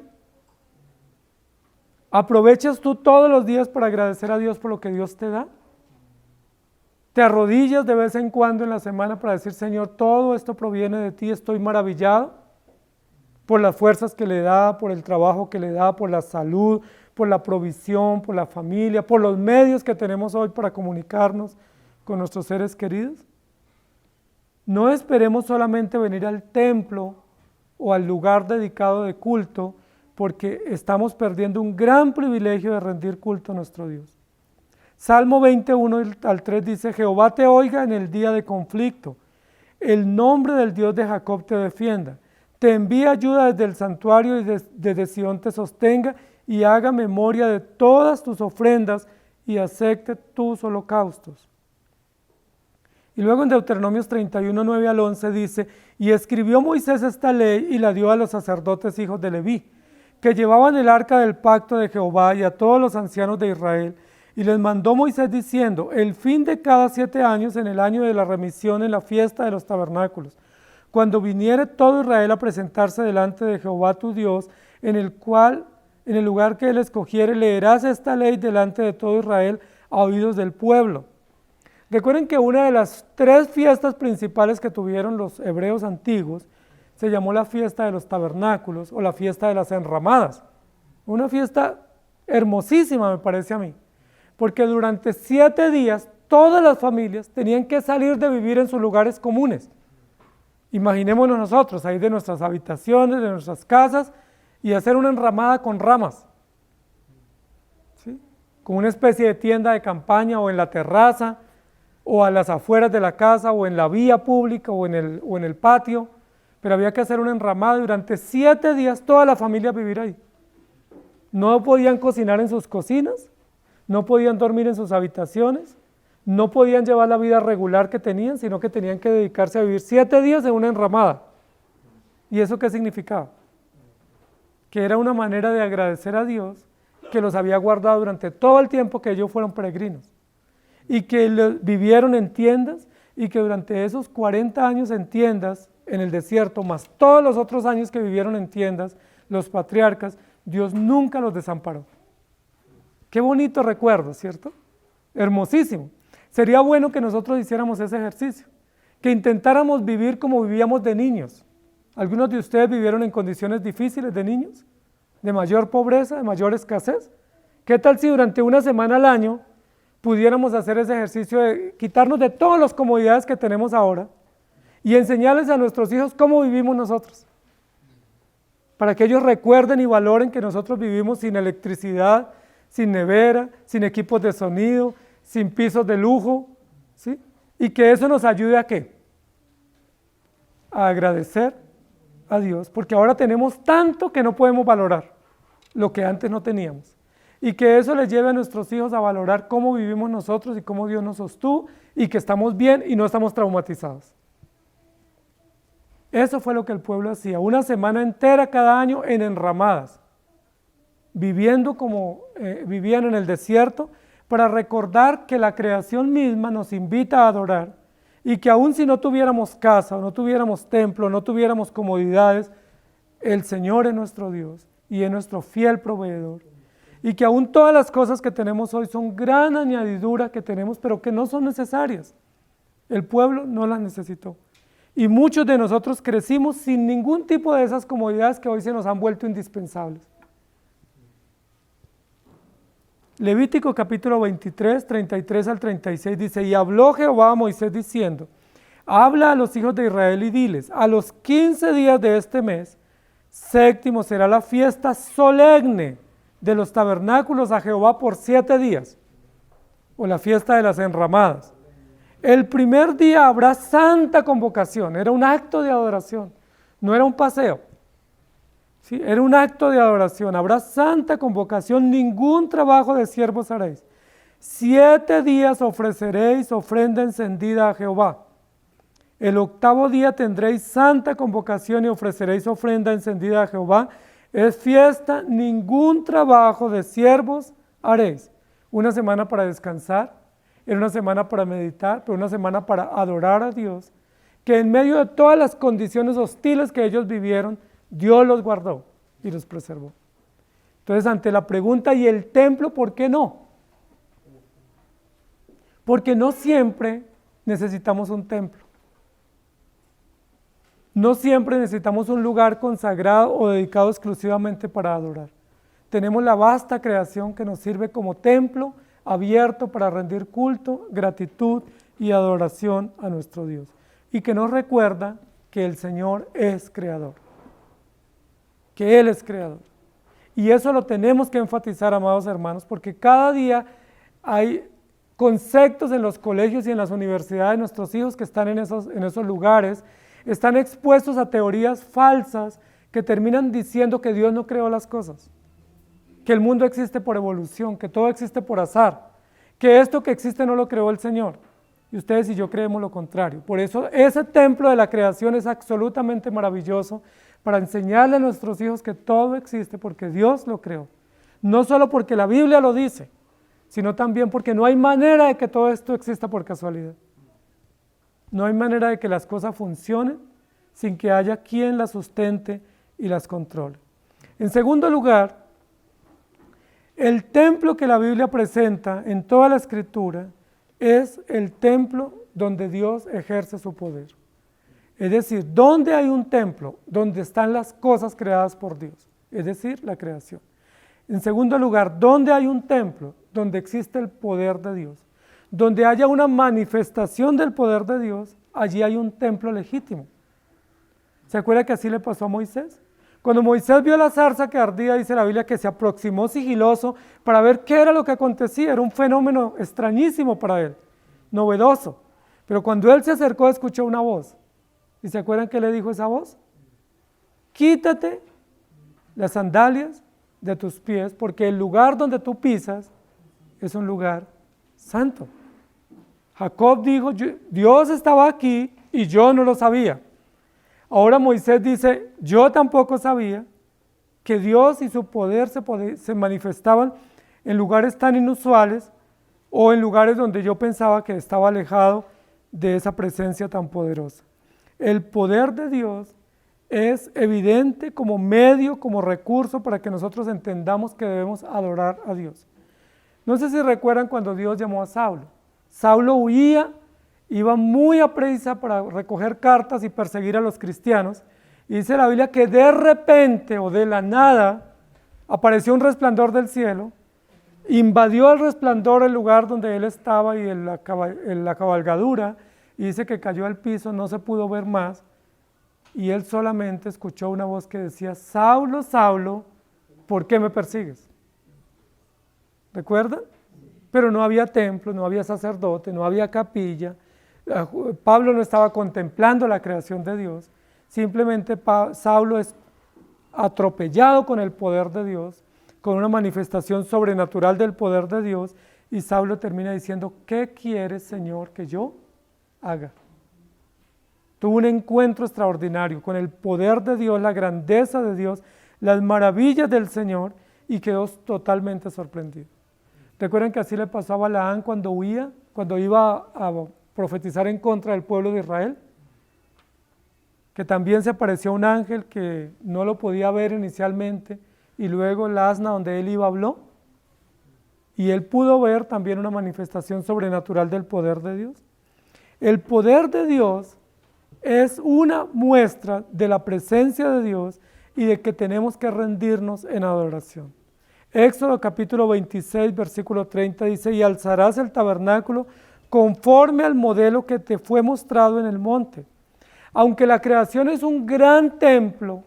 ¿Aprovechas tú todos los días para agradecer a Dios por lo que Dios te da? ¿Te arrodillas de vez en cuando en la semana para decir, Señor, todo esto proviene de ti, estoy maravillado por las fuerzas que le da, por el trabajo que le da, por la salud, por la provisión, por la familia, por los medios que tenemos hoy para comunicarnos con nuestros seres queridos? No esperemos solamente venir al templo o al lugar dedicado de culto, porque estamos perdiendo un gran privilegio de rendir culto a nuestro Dios. Salmo 21:3 dice, Jehová te oiga en el día de conflicto, el nombre del Dios de Jacob te defienda, te envía ayuda desde el santuario y desde Sión te sostenga y haga memoria de todas tus ofrendas y acepte tus holocaustos. Y luego en Deuteronomios 31:9-11 dice, y escribió Moisés esta ley y la dio a los sacerdotes hijos de Leví, que llevaban el arca del pacto de Jehová y a todos los ancianos de Israel, y les mandó Moisés diciendo, el fin de cada 7 años, en el año de la remisión, en la fiesta de los tabernáculos, cuando viniere todo Israel a presentarse delante de Jehová tu Dios, en el lugar que él escogiere, leerás esta ley delante de todo Israel a oídos del pueblo. Recuerden que una de las 3 fiestas principales que tuvieron los hebreos antiguos se llamó la fiesta de los tabernáculos o la fiesta de las enramadas. Una fiesta hermosísima me parece a mí, porque durante 7 días todas las familias tenían que salir de vivir en sus lugares comunes. Imaginémonos nosotros, salir de nuestras habitaciones, de nuestras casas y hacer una enramada con ramas, ¿sí? Como una especie de tienda de campaña o en la terraza, o a las afueras de la casa, o en la vía pública, o en el patio, pero había que hacer una enramada y durante 7 días toda la familia vivir ahí. No podían cocinar en sus cocinas, no podían dormir en sus habitaciones, no podían llevar la vida regular que tenían, sino que tenían que dedicarse a vivir 7 días en una enramada. ¿Y eso qué significaba? Que era una manera de agradecer a Dios que los había guardado durante todo el tiempo que ellos fueron peregrinos y que vivieron en tiendas y que durante esos 40 años en tiendas en el desierto, más todos los otros años que vivieron en tiendas, los patriarcas, Dios nunca los desamparó. Qué bonito recuerdo, ¿cierto? Hermosísimo. Sería bueno que nosotros hiciéramos ese ejercicio, que intentáramos vivir como vivíamos de niños. ¿Algunos de ustedes vivieron en condiciones difíciles de niños? ¿De mayor pobreza, de mayor escasez? ¿Qué tal si durante una semana al año pudiéramos hacer ese ejercicio de quitarnos de todas las comodidades que tenemos ahora y enseñarles a nuestros hijos cómo vivimos nosotros? Para que ellos recuerden y valoren que nosotros vivimos sin electricidad, sin nevera, sin equipos de sonido, sin pisos de lujo, ¿sí? Y que eso nos ayude ¿a qué? A agradecer a Dios, porque ahora tenemos tanto que no podemos valorar lo que antes no teníamos. Y que eso les lleve a nuestros hijos a valorar cómo vivimos nosotros y cómo Dios nos sostuvo y que estamos bien y no estamos traumatizados. Eso fue lo que el pueblo hacía, una semana entera cada año en enramadas, viviendo como vivían en el desierto, para recordar que la creación misma nos invita a adorar y que aun si no tuviéramos casa, no tuviéramos templo, no tuviéramos comodidades, el Señor es nuestro Dios y es nuestro fiel proveedor. Y que aún todas las cosas que tenemos hoy son gran añadidura que tenemos, pero que no son necesarias. El pueblo no las necesitó. Y muchos de nosotros crecimos sin ningún tipo de esas comodidades que hoy se nos han vuelto indispensables. Levítico capítulo 23, 33 al 36 dice: y habló Jehová a Moisés diciendo: habla a los hijos de Israel y diles, a los 15 días de este mes, séptimo será la fiesta solemne de los tabernáculos a Jehová por 7 días, o la fiesta de las enramadas. El primer día habrá santa convocación, era un acto de adoración, no era un paseo, ¿sí? Era un acto de adoración, habrá santa convocación, ningún trabajo de siervos haréis. 7 días ofreceréis ofrenda encendida a Jehová. El 8º día tendréis santa convocación y ofreceréis ofrenda encendida a Jehová. Es fiesta, ningún trabajo de siervos haréis. Una semana para descansar, era una semana para meditar, pero una semana para adorar a Dios, que en medio de todas las condiciones hostiles que ellos vivieron, Dios los guardó y los preservó. Entonces, ante la pregunta, ¿y el templo por qué no? Porque no siempre necesitamos un templo. No siempre necesitamos un lugar consagrado o dedicado exclusivamente para adorar. Tenemos la vasta creación que nos sirve como templo abierto para rendir culto, gratitud y adoración a nuestro Dios. Y que nos recuerda que el Señor es creador. Que Él es creador. Y eso lo tenemos que enfatizar, amados hermanos, porque cada día hay conceptos en los colegios y en las universidades de nuestros hijos que están en esos lugares, están expuestos a teorías falsas que terminan diciendo que Dios no creó las cosas, que el mundo existe por evolución, que todo existe por azar, que esto que existe no lo creó el Señor. Y ustedes y yo creemos lo contrario. Por eso ese templo de la creación es absolutamente maravilloso para enseñarle a nuestros hijos que todo existe porque Dios lo creó. No solo porque la Biblia lo dice, sino también porque no hay manera de que todo esto exista por casualidad. No hay manera de que las cosas funcionen sin que haya quien las sustente y las controle. En segundo lugar, el templo que la Biblia presenta en toda la Escritura es el templo donde Dios ejerce su poder. Es decir, ¿dónde hay un templo? Donde están las cosas creadas por Dios, es decir, la creación. En segundo lugar, ¿dónde hay un templo? Donde existe el poder de Dios. Donde haya una manifestación del poder de Dios, allí hay un templo legítimo. ¿Se acuerda que así le pasó a Moisés? Cuando Moisés vio la zarza que ardía, dice la Biblia que se aproximó sigiloso para ver qué era lo que acontecía. Era un fenómeno extrañísimo para él, novedoso. Pero cuando él se acercó, escuchó una voz. ¿Y se acuerdan qué le dijo esa voz? Quítate las sandalias de tus pies, porque el lugar donde tú pisas es un lugar santo. Jacob dijo, Dios estaba aquí y yo no lo sabía. Ahora Moisés dice, yo tampoco sabía que Dios y su poder se manifestaban en lugares tan inusuales o en lugares donde yo pensaba que estaba alejado de esa presencia tan poderosa. El poder de Dios es evidente como medio, como recurso para que nosotros entendamos que debemos adorar a Dios. No sé si recuerdan cuando Dios llamó a Saulo. Saulo huía, iba muy aprisa para recoger cartas y perseguir a los cristianos. Y dice la Biblia que de repente o de la nada apareció un resplandor del cielo, invadió el resplandor el lugar donde él estaba y en la cabalgadura, y dice que cayó al piso, no se pudo ver más, y él solamente escuchó una voz que decía, Saulo, Saulo, ¿por qué me persigues? ¿Recuerdan? Pero no había templo, no había sacerdote, no había capilla. Pablo no estaba contemplando la creación de Dios. Simplemente Saulo es atropellado con el poder de Dios, con una manifestación sobrenatural del poder de Dios, y Saulo termina diciendo, ¿qué quieres, Señor, que yo haga? Tuvo un encuentro extraordinario con el poder de Dios, la grandeza de Dios, las maravillas del Señor, y quedó totalmente sorprendido. Recuerden que así le pasó a Balaán cuando huía, cuando iba a profetizar en contra del pueblo de Israel, que también se apareció un ángel que no lo podía ver inicialmente y luego el asna donde él iba habló y él pudo ver también una manifestación sobrenatural del poder de Dios. El poder de Dios es una muestra de la presencia de Dios y de que tenemos que rendirnos en adoración. Éxodo capítulo 26, versículo 30 dice, y alzarás el tabernáculo conforme al modelo que te fue mostrado en el monte. Aunque la creación es un gran templo,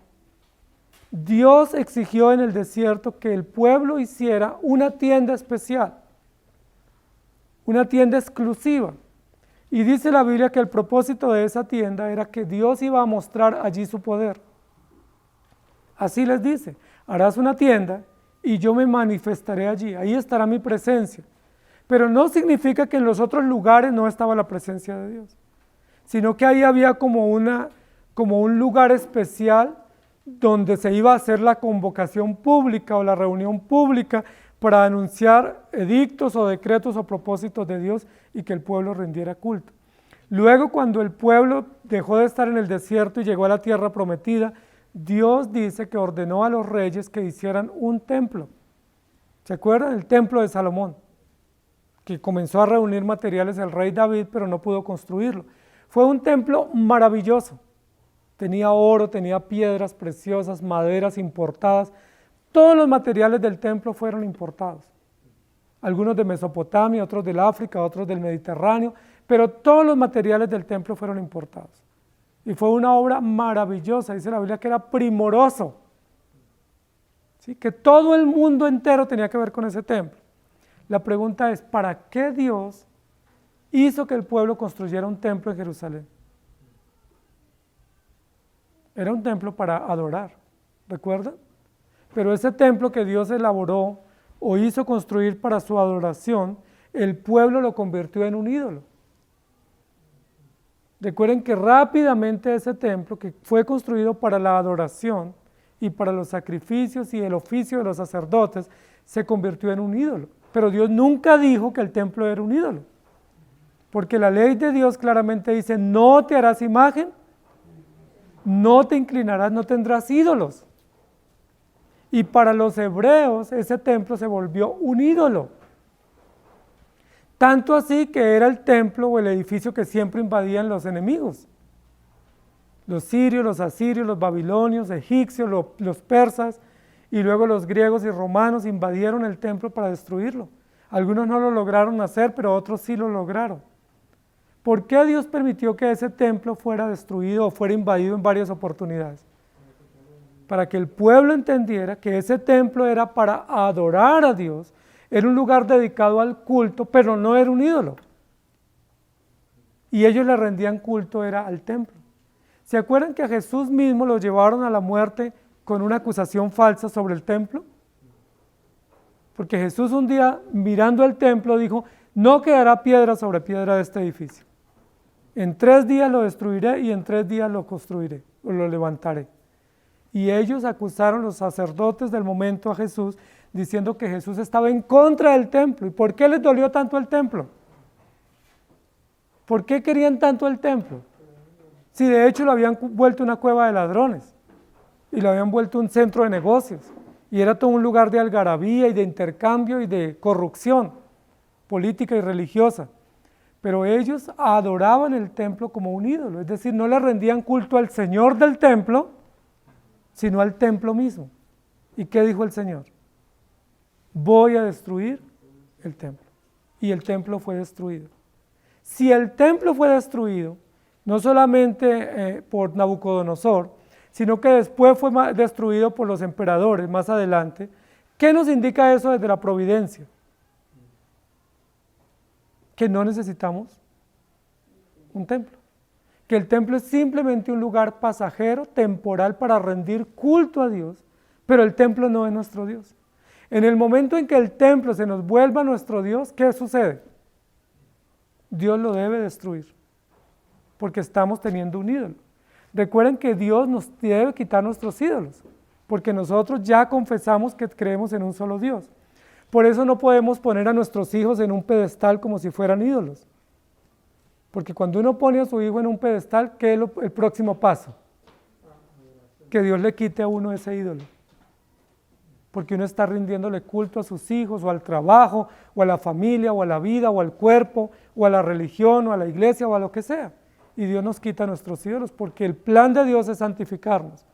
Dios exigió en el desierto que el pueblo hiciera una tienda especial, una tienda exclusiva. Y dice la Biblia que el propósito de esa tienda era que Dios iba a mostrar allí su poder. Así les dice, harás una tienda y yo me manifestaré allí, ahí estará mi presencia. Pero no significa que en los otros lugares no estaba la presencia de Dios, sino que ahí había como un lugar especial donde se iba a hacer la convocación pública o la reunión pública para anunciar edictos o decretos o propósitos de Dios y que el pueblo rindiera culto. Luego, cuando el pueblo dejó de estar en el desierto y llegó a la tierra prometida, Dios dice que ordenó a los reyes que hicieran un templo. ¿Se acuerdan? El templo de Salomón, que comenzó a reunir materiales el rey David, pero no pudo construirlo. Fue un templo maravilloso. Tenía oro, tenía piedras preciosas, maderas importadas. Todos los materiales del templo fueron importados. Algunos de Mesopotamia, otros del África, otros del Mediterráneo, pero todos los materiales del templo fueron importados. Y fue una obra maravillosa, dice la Biblia que era primoroso. ¿Sí? Que todo el mundo entero tenía que ver con ese templo. La pregunta es, ¿para qué Dios hizo que el pueblo construyera un templo en Jerusalén? Era un templo para adorar, ¿recuerdan? Pero ese templo que Dios elaboró o hizo construir para su adoración, el pueblo lo convirtió en un ídolo. Recuerden que rápidamente ese templo, que fue construido para la adoración y para los sacrificios y el oficio de los sacerdotes, se convirtió en un ídolo. Pero Dios nunca dijo que el templo era un ídolo, porque la ley de Dios claramente dice, no te harás imagen, no te inclinarás, no tendrás ídolos. Y para los hebreos ese templo se volvió un ídolo. Tanto así que era el templo o el edificio que siempre invadían los enemigos. Los sirios, los asirios, los babilonios, egipcios, los persas y luego los griegos y romanos invadieron el templo para destruirlo. Algunos no lo lograron hacer, pero otros sí lo lograron. ¿Por qué Dios permitió que ese templo fuera destruido o fuera invadido en varias oportunidades? Para que el pueblo entendiera que ese templo era para adorar a Dios, era un lugar dedicado al culto, pero no era un ídolo. Y ellos le rendían culto, era al templo. ¿Se acuerdan que a Jesús mismo lo llevaron a la muerte con una acusación falsa sobre el templo? Porque Jesús un día, mirando el templo, dijo, no quedará piedra sobre piedra de este edificio. En 3 días lo destruiré y en 3 días lo construiré, o lo levantaré. Y ellos acusaron, los sacerdotes del momento, a Jesús, diciendo que Jesús estaba en contra del templo. ¿Y por qué les dolió tanto el templo? ¿Por qué querían tanto el templo? Si de hecho lo habían vuelto una cueva de ladrones y lo habían vuelto un centro de negocios y era todo un lugar de algarabía y de intercambio y de corrupción política y religiosa. Pero ellos adoraban el templo como un ídolo, es decir, no le rendían culto al Señor del templo, sino al templo mismo. ¿Y qué dijo el Señor? Voy a destruir el templo. Y el templo fue destruido. Si el templo fue destruido, no solamente por Nabucodonosor, sino que después fue destruido por los emperadores más adelante, ¿qué nos indica eso desde la providencia? Que no necesitamos un templo, que el templo es simplemente un lugar pasajero, temporal, para rendir culto a Dios, pero el templo no es nuestro Dios. En el momento en que el templo se nos vuelva nuestro Dios, ¿qué sucede? Dios lo debe destruir, porque estamos teniendo un ídolo. Recuerden que Dios nos debe quitar nuestros ídolos, porque nosotros ya confesamos que creemos en un solo Dios. Por eso no podemos poner a nuestros hijos en un pedestal como si fueran ídolos. Porque cuando uno pone a su hijo en un pedestal, ¿qué es el próximo paso? Que Dios le quite a uno ese ídolo. Porque uno está rindiéndole culto a sus hijos, o al trabajo, o a la familia, o a la vida, o al cuerpo, o a la religión, o a la iglesia, o a lo que sea. Y Dios nos quita nuestros ídolos, porque el plan de Dios es santificarnos.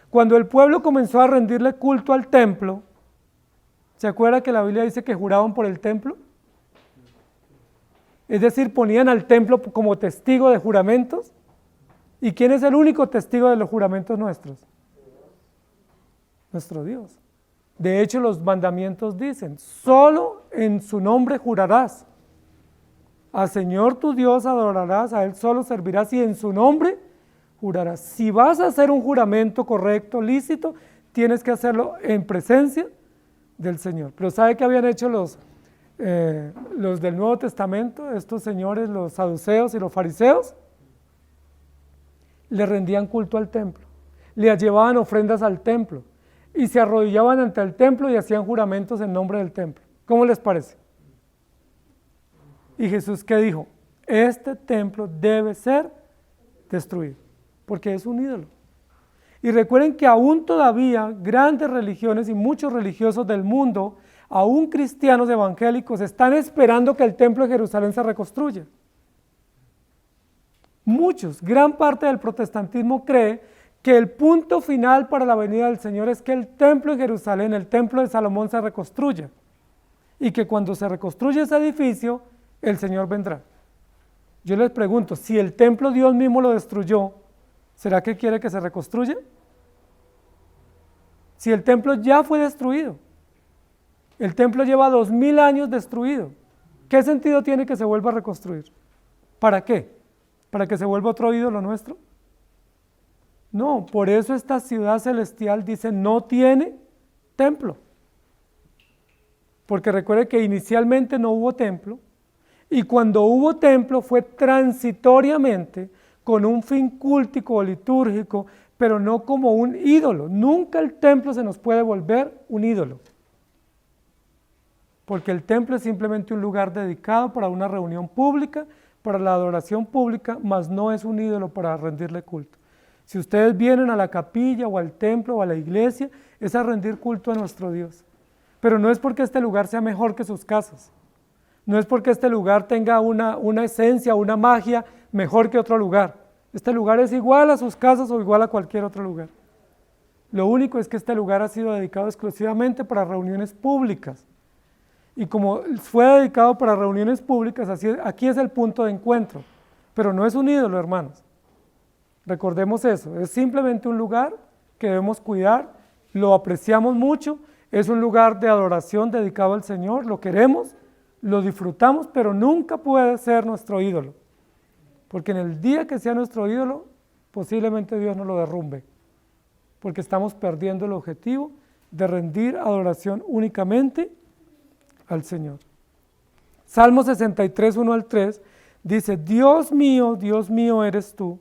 Cuando el pueblo comenzó a rendirle culto al templo, ¿se acuerda que la Biblia dice que juraban por el templo? Es decir, ponían al templo como testigo de juramentos. ¿Y quién es el único testigo de los juramentos nuestros? Nuestro Dios. De hecho, los mandamientos dicen, solo en su nombre jurarás. Al Señor tu Dios adorarás, a Él solo servirás y en su nombre jurarás. Si vas a hacer un juramento correcto, lícito, tienes que hacerlo en presencia del Señor. Pero ¿sabe qué habían hecho los del Nuevo Testamento, estos señores, los saduceos y los fariseos? Le rendían culto al templo, le llevaban ofrendas al templo y se arrodillaban ante el templo y hacían juramentos en nombre del templo. ¿Cómo les parece? Y Jesús, ¿qué dijo? Este templo debe ser destruido, porque es un ídolo. Y recuerden que aún todavía grandes religiones y muchos religiosos del mundo, aún cristianos evangélicos, están esperando que el templo de Jerusalén se reconstruya. Muchos, gran parte del protestantismo cree que el punto final para la venida del Señor es que el templo de Jerusalén, el templo de Salomón se reconstruya. Y que cuando se reconstruya ese edificio, el Señor vendrá. Yo les pregunto, si el templo Dios mismo lo destruyó, ¿será que quiere que se reconstruya? Si el templo ya fue destruido, el templo lleva 2000 años destruido, ¿qué sentido tiene que se vuelva a reconstruir? ¿Para qué? ¿Para que se vuelva otro ídolo nuestro? No, por eso esta ciudad celestial dice no tiene templo. Porque recuerde que inicialmente no hubo templo, y cuando hubo templo fue transitoriamente con un fin cultico o litúrgico, pero no como un ídolo. Nunca el templo se nos puede volver un ídolo. Porque el templo es simplemente un lugar dedicado para una reunión pública, para la adoración pública, mas no es un ídolo para rendirle culto. Si ustedes vienen a la capilla o al templo o a la iglesia, es a rendir culto a nuestro Dios. Pero no es porque este lugar sea mejor que sus casas. No es porque este lugar tenga una esencia, una magia mejor que otro lugar. Este lugar es igual a sus casas o igual a cualquier otro lugar. Lo único es que este lugar ha sido dedicado exclusivamente para reuniones públicas. Y como fue dedicado para reuniones públicas, aquí es el punto de encuentro. Pero no es un ídolo, hermanos. Recordemos eso, es simplemente un lugar que debemos cuidar, lo apreciamos mucho, es un lugar de adoración dedicado al Señor, lo queremos, lo disfrutamos, pero nunca puede ser nuestro ídolo. Porque en el día que sea nuestro ídolo, posiblemente Dios nos lo derrumbe. Porque estamos perdiendo el objetivo de rendir adoración únicamente al Señor. Salmo 63, 1 al 3, dice, Dios mío eres tú,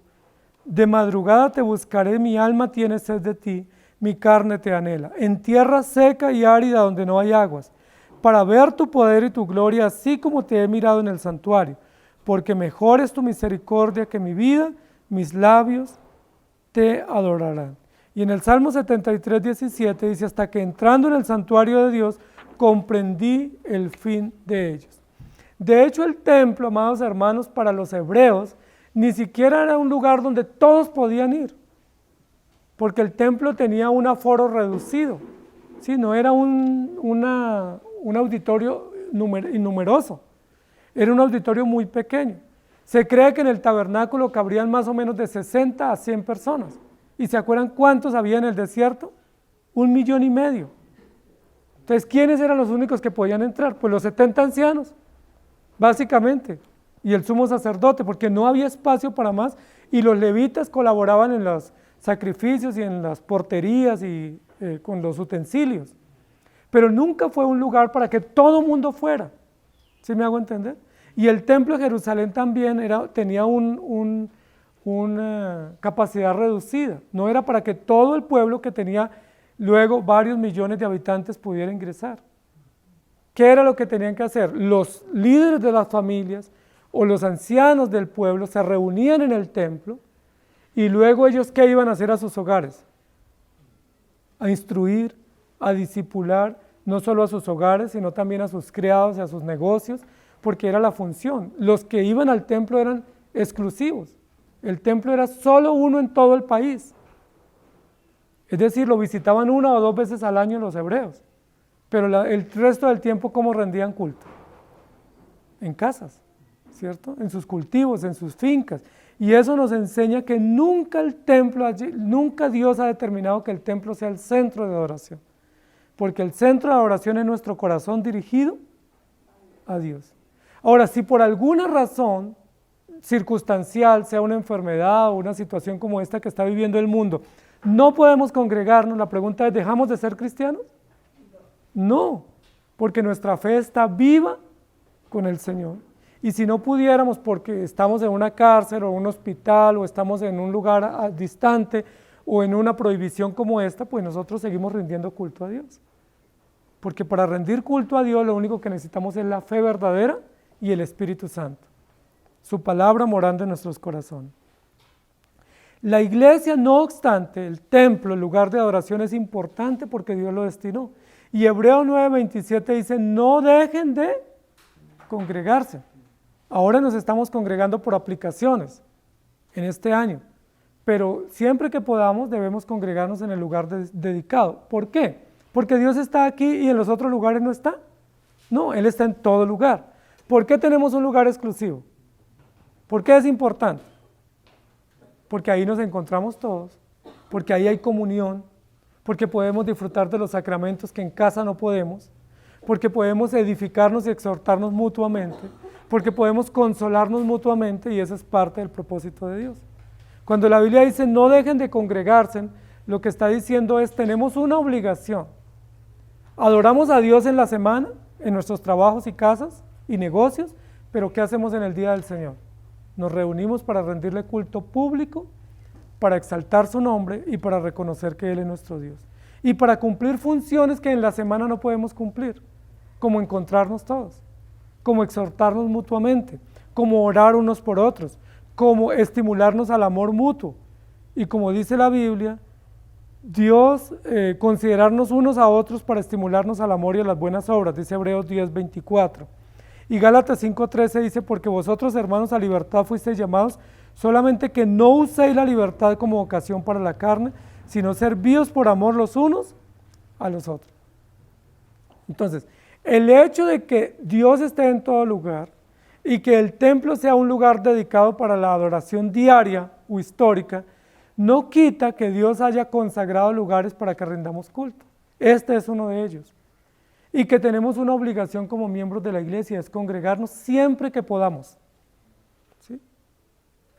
de madrugada te buscaré, mi alma tiene sed de ti, mi carne te anhela, en tierra seca y árida donde no hay aguas, para ver tu poder y tu gloria, así como te he mirado en el santuario, porque mejor es tu misericordia que mi vida, mis labios te adorarán. Y en el Salmo 73, 17 dice, hasta que entrando en el santuario de Dios, comprendí el fin de ellos. De hecho, el templo, amados hermanos, para los hebreos, ni siquiera era un lugar donde todos podían ir, porque el templo tenía un aforo reducido, ¿sí? No era un auditorio innumeroso, era un auditorio muy pequeño. Se cree que en el tabernáculo cabrían más o menos de 60 a 100 personas. ¿Y se acuerdan cuántos había en el desierto? 1,5 millones. Entonces, ¿quiénes eran los únicos que podían entrar? Pues los 70 ancianos, básicamente, y el sumo sacerdote, porque no había espacio para más, y los levitas colaboraban en los sacrificios y en las porterías y con los utensilios. Pero nunca fue un lugar para que todo mundo fuera, ¿sí me hago entender? Y el templo de Jerusalén también tenía una capacidad reducida, no era para que todo el pueblo que tenía luego varios millones de habitantes pudiera ingresar. ¿Qué era lo que tenían que hacer? Los líderes de las familias o los ancianos del pueblo se reunían en el templo y luego ellos, ¿qué iban a hacer a sus hogares? A instruir, a discipular, no solo a sus hogares, sino también a sus criados y a sus negocios, porque era la función. Los que iban al templo eran exclusivos. El templo era solo uno en todo el país. Es decir, lo visitaban 1 o 2 veces al año los hebreos. Pero el resto del tiempo, ¿cómo rendían culto? En casas, ¿cierto? En sus cultivos, en sus fincas. Y eso nos enseña que nunca el templo, nunca Dios ha determinado que el templo sea el centro de adoración. Porque el centro de adoración es nuestro corazón dirigido a Dios. Ahora, si por alguna razón circunstancial, sea una enfermedad o una situación como esta que está viviendo el mundo, no podemos congregarnos, la pregunta es, ¿dejamos de ser cristianos? No, porque nuestra fe está viva con el Señor. Y si no pudiéramos porque estamos en una cárcel o un hospital o estamos en un lugar distante o en una prohibición como esta, pues nosotros seguimos rindiendo culto a Dios. Porque para rendir culto a Dios lo único que necesitamos es la fe verdadera y el Espíritu Santo. Su palabra morando en nuestros corazones. La iglesia, no obstante, el templo, el lugar de adoración es importante porque Dios lo destinó. Y Hebreos 9:27 dice, no dejen de congregarse. Ahora nos estamos congregando por aplicaciones en este año, pero siempre que podamos debemos congregarnos en el lugar dedicado. ¿Por qué? ¿Porque Dios está aquí y en los otros lugares no está? No, Él está en todo lugar. ¿Por qué tenemos un lugar exclusivo? ¿Por qué es importante? Porque ahí nos encontramos todos, porque ahí hay comunión, porque podemos disfrutar de los sacramentos que en casa no podemos, porque podemos edificarnos y exhortarnos mutuamente, porque podemos consolarnos mutuamente y eso es parte del propósito de Dios. Cuando la Biblia dice no dejen de congregarse, lo que está diciendo es tenemos una obligación. Adoramos a Dios en la semana, en nuestros trabajos y casas y negocios, pero ¿qué hacemos en el día del Señor? Nos reunimos para rendirle culto público, para exaltar su nombre y para reconocer que Él es nuestro Dios. Y para cumplir funciones que en la semana no podemos cumplir, como encontrarnos todos, como exhortarnos mutuamente, como orar unos por otros, como estimularnos al amor mutuo. Y como dice la Biblia, Dios considerarnos unos a otros para estimularnos al amor y a las buenas obras, dice Hebreos 10:24. Y Gálatas 5:13 dice, porque vosotros, hermanos, a libertad fuisteis llamados, solamente que no uséis la libertad como ocasión para la carne, sino servíos por amor los unos a los otros. Entonces, el hecho de que Dios esté en todo lugar y que el templo sea un lugar dedicado para la adoración diaria o histórica, no quita que Dios haya consagrado lugares para que rindamos culto. Este es uno de ellos. Y que tenemos una obligación como miembros de la iglesia, es congregarnos siempre que podamos. ¿Sí?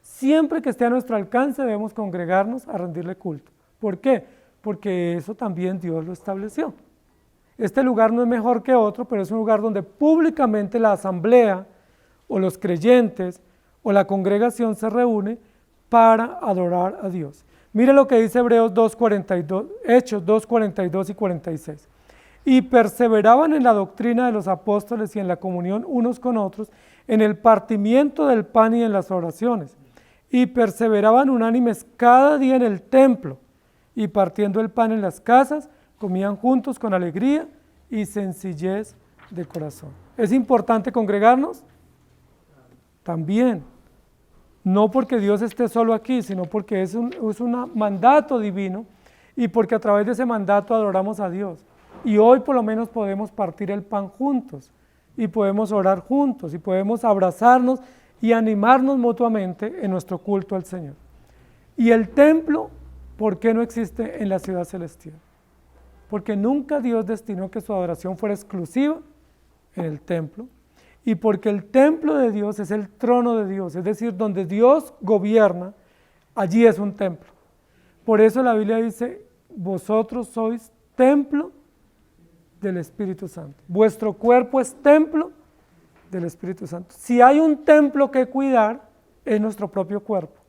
Siempre que esté a nuestro alcance debemos congregarnos a rendirle culto. ¿Por qué? Porque eso también Dios lo estableció. Este lugar no es mejor que otro, pero es un lugar donde públicamente la asamblea o los creyentes o la congregación se reúne para adorar a Dios. Mire lo que dice Hebreos 2:42, Hechos 2:42 y 46. Y perseveraban en la doctrina de los apóstoles y en la comunión unos con otros, en el partimiento del pan y en las oraciones. Y perseveraban unánimes cada día en el templo, y partiendo el pan en las casas, comían juntos con alegría y sencillez de corazón. ¿Es importante congregarnos? También. No porque Dios esté solo aquí, sino porque es un mandato divino y porque a través de ese mandato adoramos a Dios. Y hoy por lo menos podemos partir el pan juntos y podemos orar juntos y podemos abrazarnos y animarnos mutuamente en nuestro culto al Señor. Y el templo, ¿por qué no existe en la ciudad celestial? Porque nunca Dios destinó que su adoración fuera exclusiva en el templo y porque el templo de Dios es el trono de Dios, es decir, donde Dios gobierna, allí es un templo. Por eso la Biblia dice, vosotros sois templo del Espíritu Santo. Vuestro cuerpo es templo del Espíritu Santo. Si hay un templo que cuidar, es nuestro propio cuerpo,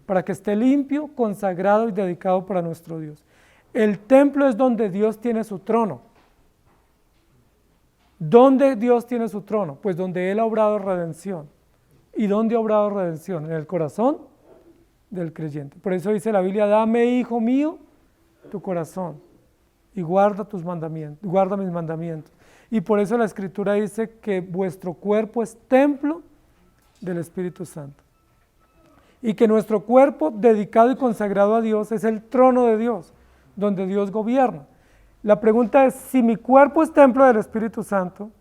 para que esté limpio, consagrado y dedicado para nuestro Dios. El templo es donde Dios tiene su trono. ¿Dónde Dios tiene su trono? Pues donde Él ha obrado redención. ¿Y dónde ha obrado redención? En el corazón del creyente. Por eso dice la Biblia, dame, hijo mío, tu corazón y guarda tus mandamientos, guarda mis mandamientos. Y por eso la Escritura dice que vuestro cuerpo es templo del Espíritu Santo. Y que nuestro cuerpo dedicado y consagrado a Dios es el trono de Dios, donde Dios gobierna. La pregunta es, si mi cuerpo es templo del Espíritu Santo,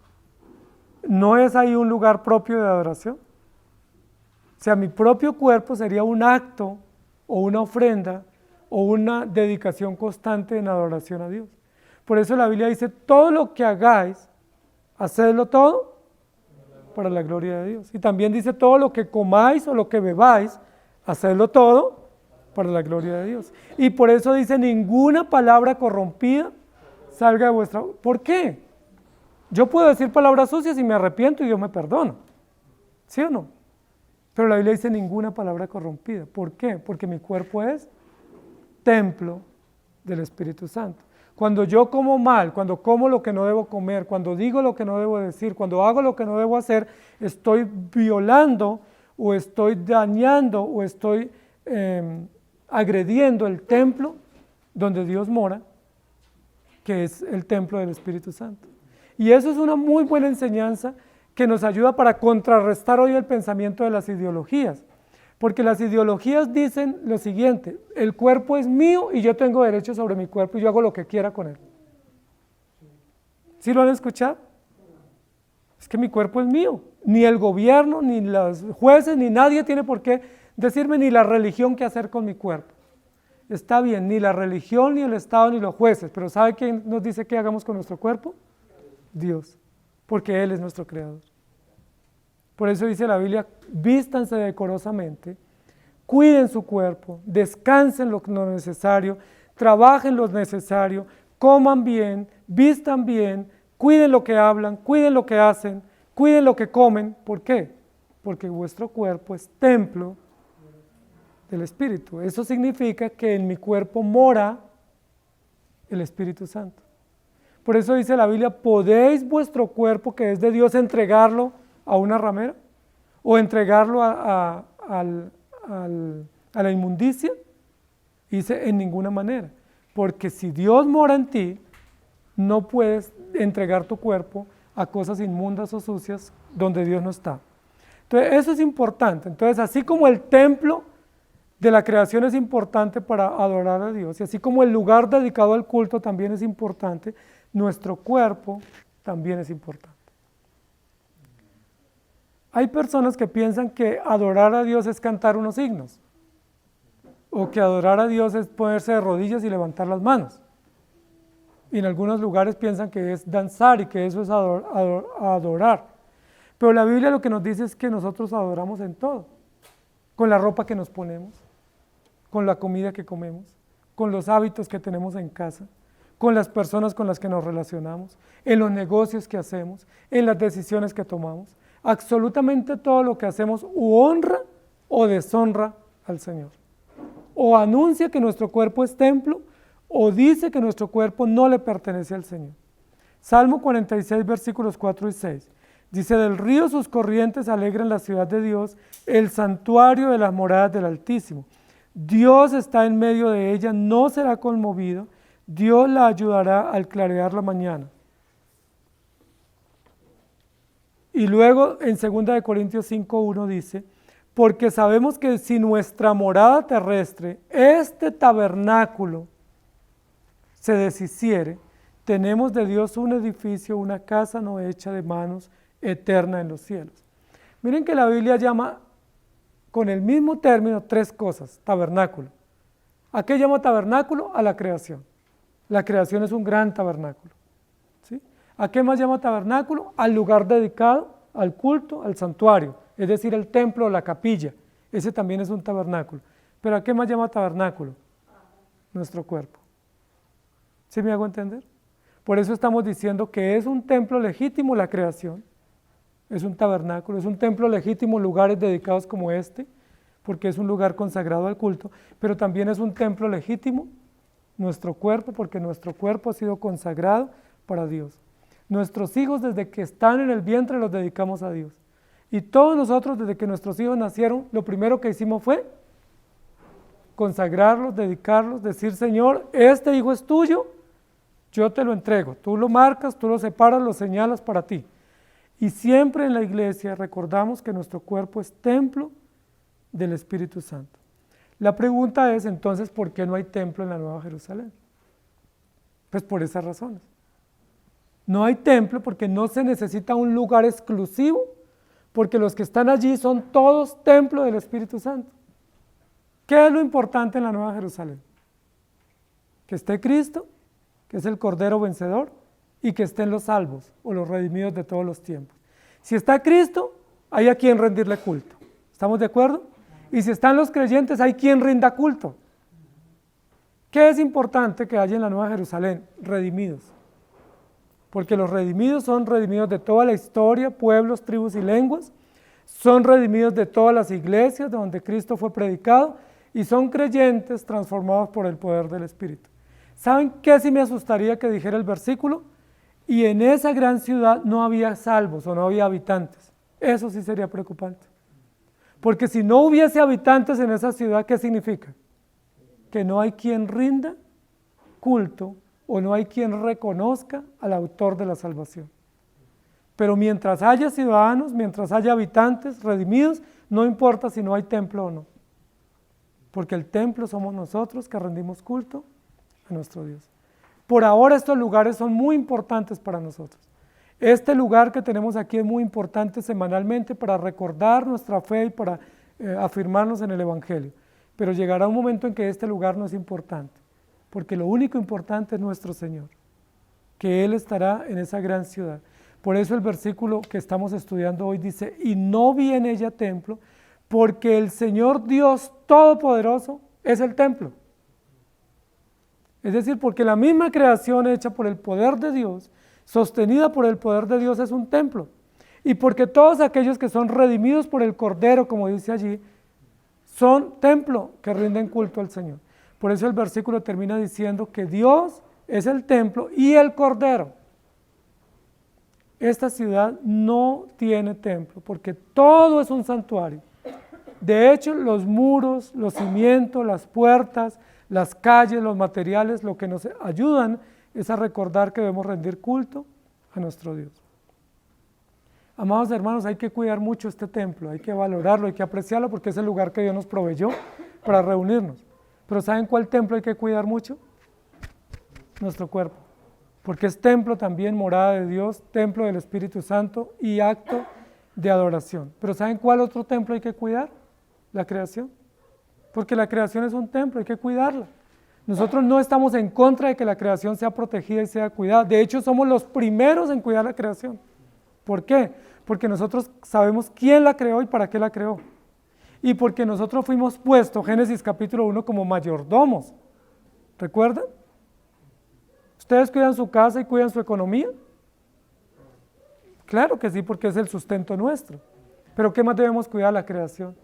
¿no es ahí un lugar propio de adoración? O sea, mi propio cuerpo sería un acto o una ofrenda o una dedicación constante en adoración a Dios. Por eso la Biblia dice, todo lo que hagáis, hacedlo todo para la gloria de Dios. Y también dice, todo lo que comáis o lo que bebáis, hacedlo todo para la gloria de Dios. Y por eso dice, ninguna palabra corrompida salga de vuestra... ¿Por qué? Yo puedo decir palabras sucias y me arrepiento y Dios me perdona. ¿Sí o no? Pero la Biblia dice ninguna palabra corrompida. ¿Por qué? Porque mi cuerpo es templo del Espíritu Santo. Cuando yo como mal, cuando como lo que no debo comer, cuando digo lo que no debo decir, cuando hago lo que no debo hacer, estoy violando o estoy dañando o estoy agrediendo el templo donde Dios mora, que es el templo del Espíritu Santo. Y eso es una muy buena enseñanza que nos ayuda para contrarrestar hoy el pensamiento de las ideologías. Porque las ideologías dicen lo siguiente, el cuerpo es mío y yo tengo derecho sobre mi cuerpo y yo hago lo que quiera con él. ¿Sí lo han escuchado? Es que mi cuerpo es mío. Ni el gobierno, ni los jueces, ni nadie tiene por qué decirme ni la religión qué hacer con mi cuerpo. Está bien, ni la religión, ni el Estado, ni los jueces, pero ¿sabe quién nos dice qué hagamos con nuestro cuerpo? Dios, porque Él es nuestro creador. Por eso dice la Biblia, vístanse decorosamente, cuiden su cuerpo, descansen lo necesario, trabajen lo necesario, coman bien, vistan bien, cuiden lo que hablan, cuiden lo que hacen, cuiden lo que comen. ¿Por qué? Porque vuestro cuerpo es templo del Espíritu. Eso significa que en mi cuerpo mora el Espíritu Santo. Por eso dice la Biblia, ¿podéis vuestro cuerpo que es de Dios entregarlo a una ramera? ¿O entregarlo a la inmundicia? Dice, en ninguna manera. Porque si Dios mora en ti, no puedes entregar tu cuerpo a cosas inmundas o sucias donde Dios no está. Entonces, eso es importante. Entonces, así como el templo de la creación es importante para adorar a Dios, y así como el lugar dedicado al culto también es importante, nuestro cuerpo también es importante. Hay personas que piensan que adorar a Dios es cantar unos himnos, o que adorar a Dios es ponerse de rodillas y levantar las manos. Y en algunos lugares piensan que es danzar y que eso es adorar. Pero la Biblia lo que nos dice es que nosotros adoramos en todo, con la ropa que nos ponemos, con la comida que comemos, con los hábitos que tenemos en casa, con las personas con las que nos relacionamos, en los negocios que hacemos, en las decisiones que tomamos. Absolutamente todo lo que hacemos o honra o deshonra al Señor. O anuncia que nuestro cuerpo es templo o dice que nuestro cuerpo no le pertenece al Señor. Salmo 46, versículos 4 y 6. Dice, del río sus corrientes alegran la ciudad de Dios, el santuario de las moradas del Altísimo. Dios está en medio de ella, no será conmovido, Dios la ayudará al clarear la mañana. Y luego en 2 Corintios 5:1 dice, porque sabemos que si nuestra morada terrestre, este tabernáculo, se deshiciere, tenemos de Dios un edificio, una casa no hecha de manos, eterna en los cielos. Miren que la Biblia llama con el mismo término tres cosas, tabernáculo. ¿A qué llama tabernáculo? A la creación. La creación es un gran tabernáculo. ¿Sí? ¿A qué más llama tabernáculo? Al lugar dedicado al culto, al santuario, es decir, el templo o la capilla. Ese también es un tabernáculo. ¿Pero a qué más llama tabernáculo? Nuestro cuerpo. ¿Sí me hago entender? Por eso estamos diciendo que es un templo legítimo la creación, es un tabernáculo, es un templo legítimo lugares dedicados como este, porque es un lugar consagrado al culto, pero también es un templo legítimo nuestro cuerpo, porque nuestro cuerpo ha sido consagrado para Dios. Nuestros hijos desde que están en el vientre los dedicamos a Dios. Y todos nosotros desde que nuestros hijos nacieron, lo primero que hicimos fue consagrarlos, dedicarlos, decir, Señor, este hijo es tuyo, yo te lo entrego. Tú lo marcas, tú lo separas, lo señalas para ti. Y siempre en la iglesia recordamos que nuestro cuerpo es templo del Espíritu Santo. La pregunta es entonces, ¿por qué no hay templo en la Nueva Jerusalén? Pues por esas razones. No hay templo porque no se necesita un lugar exclusivo, porque los que están allí son todos templo del Espíritu Santo. ¿Qué es lo importante en la Nueva Jerusalén? Que esté Cristo, que es el Cordero vencedor, y que estén los salvos o los redimidos de todos los tiempos. Si está Cristo, hay a quien rendirle culto. ¿Estamos de acuerdo? Y si están los creyentes, hay quien rinda culto. ¿Qué es importante que haya en la Nueva Jerusalén? Redimidos. Porque los redimidos son redimidos de toda la historia, pueblos, tribus y lenguas, son redimidos de todas las iglesias de donde Cristo fue predicado y son creyentes transformados por el poder del Espíritu. ¿Saben qué sí me asustaría que dijera el versículo? Y en esa gran ciudad no había salvos o no había habitantes. Eso sí sería preocupante. Porque si no hubiese habitantes en esa ciudad, ¿qué significa? Que no hay quien rinda culto o no hay quien reconozca al autor de la salvación. Pero mientras haya ciudadanos, mientras haya habitantes redimidos, no importa si no hay templo o no. Porque el templo somos nosotros que rendimos culto a nuestro Dios. Por ahora estos lugares son muy importantes para nosotros. Este lugar que tenemos aquí es muy importante semanalmente para recordar nuestra fe y para afirmarnos en el Evangelio. Pero llegará un momento en que este lugar no es importante, porque lo único importante es nuestro Señor, que Él estará en esa gran ciudad. Por eso el versículo que estamos estudiando hoy dice, y no vi en ella templo, porque el Señor Dios Todopoderoso es el templo. Es decir, porque la misma creación hecha por el poder de Dios, sostenida por el poder de Dios, es un templo. Y porque todos aquellos que son redimidos por el Cordero, como dice allí, son templo que rinden culto al Señor. Por eso el versículo termina diciendo que Dios es el templo y el Cordero. Esta ciudad no tiene templo porque todo es un santuario. De hecho, los muros, los cimientos, las puertas, las calles, los materiales, lo que nos ayudan es a recordar que debemos rendir culto a nuestro Dios. Amados hermanos, hay que cuidar mucho este templo, hay que valorarlo, hay que apreciarlo porque es el lugar que Dios nos proveyó para reunirnos. Pero ¿saben cuál templo hay que cuidar mucho? Nuestro cuerpo, porque es templo también, morada de Dios, templo del Espíritu Santo y acto de adoración. Pero ¿saben cuál otro templo hay que cuidar? La creación, porque la creación es un templo, hay que cuidarla. Nosotros no estamos en contra de que la creación sea protegida y sea cuidada, de hecho somos los primeros en cuidar la creación. ¿Por qué? Porque nosotros sabemos quién la creó y para qué la creó. Y porque nosotros fuimos puestos, Génesis capítulo 1, como mayordomos. ¿Recuerdan? ¿Ustedes cuidan su casa y cuidan su economía? Claro que sí, porque es el sustento nuestro. Pero ¿qué más debemos cuidar? La creación.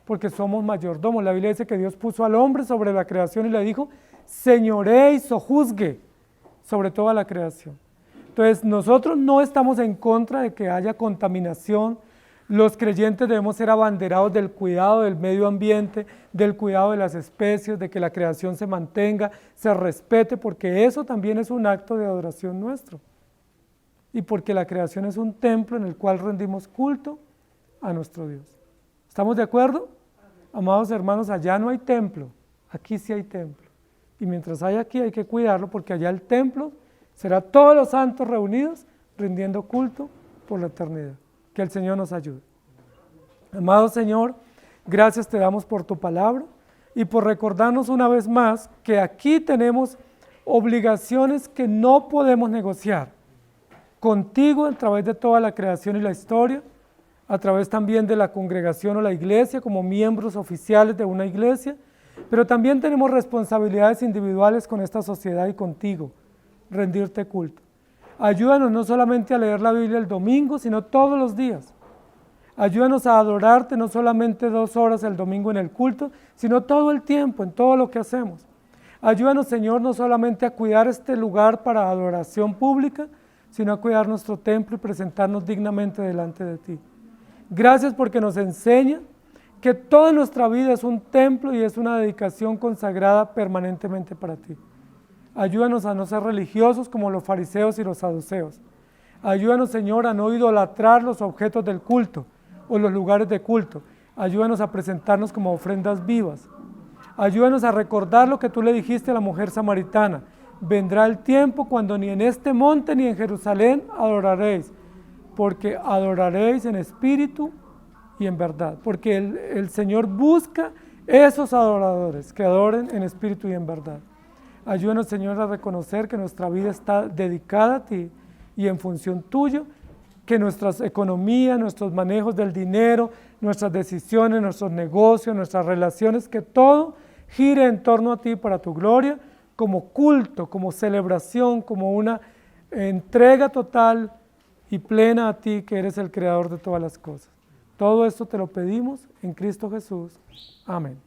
Porque somos mayordomos. La Biblia dice que Dios puso al hombre sobre la creación y le dijo, señoree y sojuzgue sobre toda la creación. Entonces, nosotros no estamos en contra de que haya contaminación. Los creyentes debemos ser abanderados del cuidado del medio ambiente, del cuidado de las especies, de que la creación se mantenga, se respete, porque eso también es un acto de adoración nuestro. Y porque la creación es un templo en el cual rendimos culto a nuestro Dios. ¿Estamos de acuerdo? Amados hermanos, allá no hay templo, aquí sí hay templo. Y mientras hay aquí hay que cuidarlo porque allá el templo será todos los santos reunidos rindiendo culto por la eternidad. Que el Señor nos ayude. Amado Señor, gracias te damos por tu palabra y por recordarnos una vez más que aquí tenemos obligaciones que no podemos negociar contigo a través de toda la creación y la historia, a través también de la congregación o la iglesia como miembros oficiales de una iglesia, pero también tenemos responsabilidades individuales con esta sociedad y contigo, rendirte culto. Ayúdanos no solamente a leer la Biblia el domingo, sino todos los días. Ayúdanos a adorarte no solamente 2 horas el domingo en el culto, sino todo el tiempo, en todo lo que hacemos. Ayúdanos, Señor, no solamente a cuidar este lugar para adoración pública, sino a cuidar nuestro templo y presentarnos dignamente delante de ti. Gracias porque nos enseña que toda nuestra vida es un templo y es una dedicación consagrada permanentemente para ti. Ayúdanos a no ser religiosos como los fariseos y los saduceos. Ayúdanos, Señor, a no idolatrar los objetos del culto o los lugares de culto. Ayúdanos a presentarnos como ofrendas vivas. Ayúdanos a recordar lo que tú le dijiste a la mujer samaritana. Vendrá el tiempo cuando ni en este monte ni en Jerusalén adoraréis, porque adoraréis en espíritu y en verdad, porque el Señor busca esos adoradores que adoren en espíritu y en verdad. Ayúdanos, Señor, a reconocer que nuestra vida está dedicada a ti y en función tuyo, que nuestras economías, nuestros manejos del dinero, nuestras decisiones, nuestros negocios, nuestras relaciones, que todo gire en torno a ti para tu gloria, como culto, como celebración, como una entrega total y plena a ti, que eres el creador de todas las cosas. Todo esto te lo pedimos en Cristo Jesús. Amén.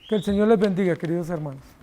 Que el Señor les bendiga, queridos hermanos.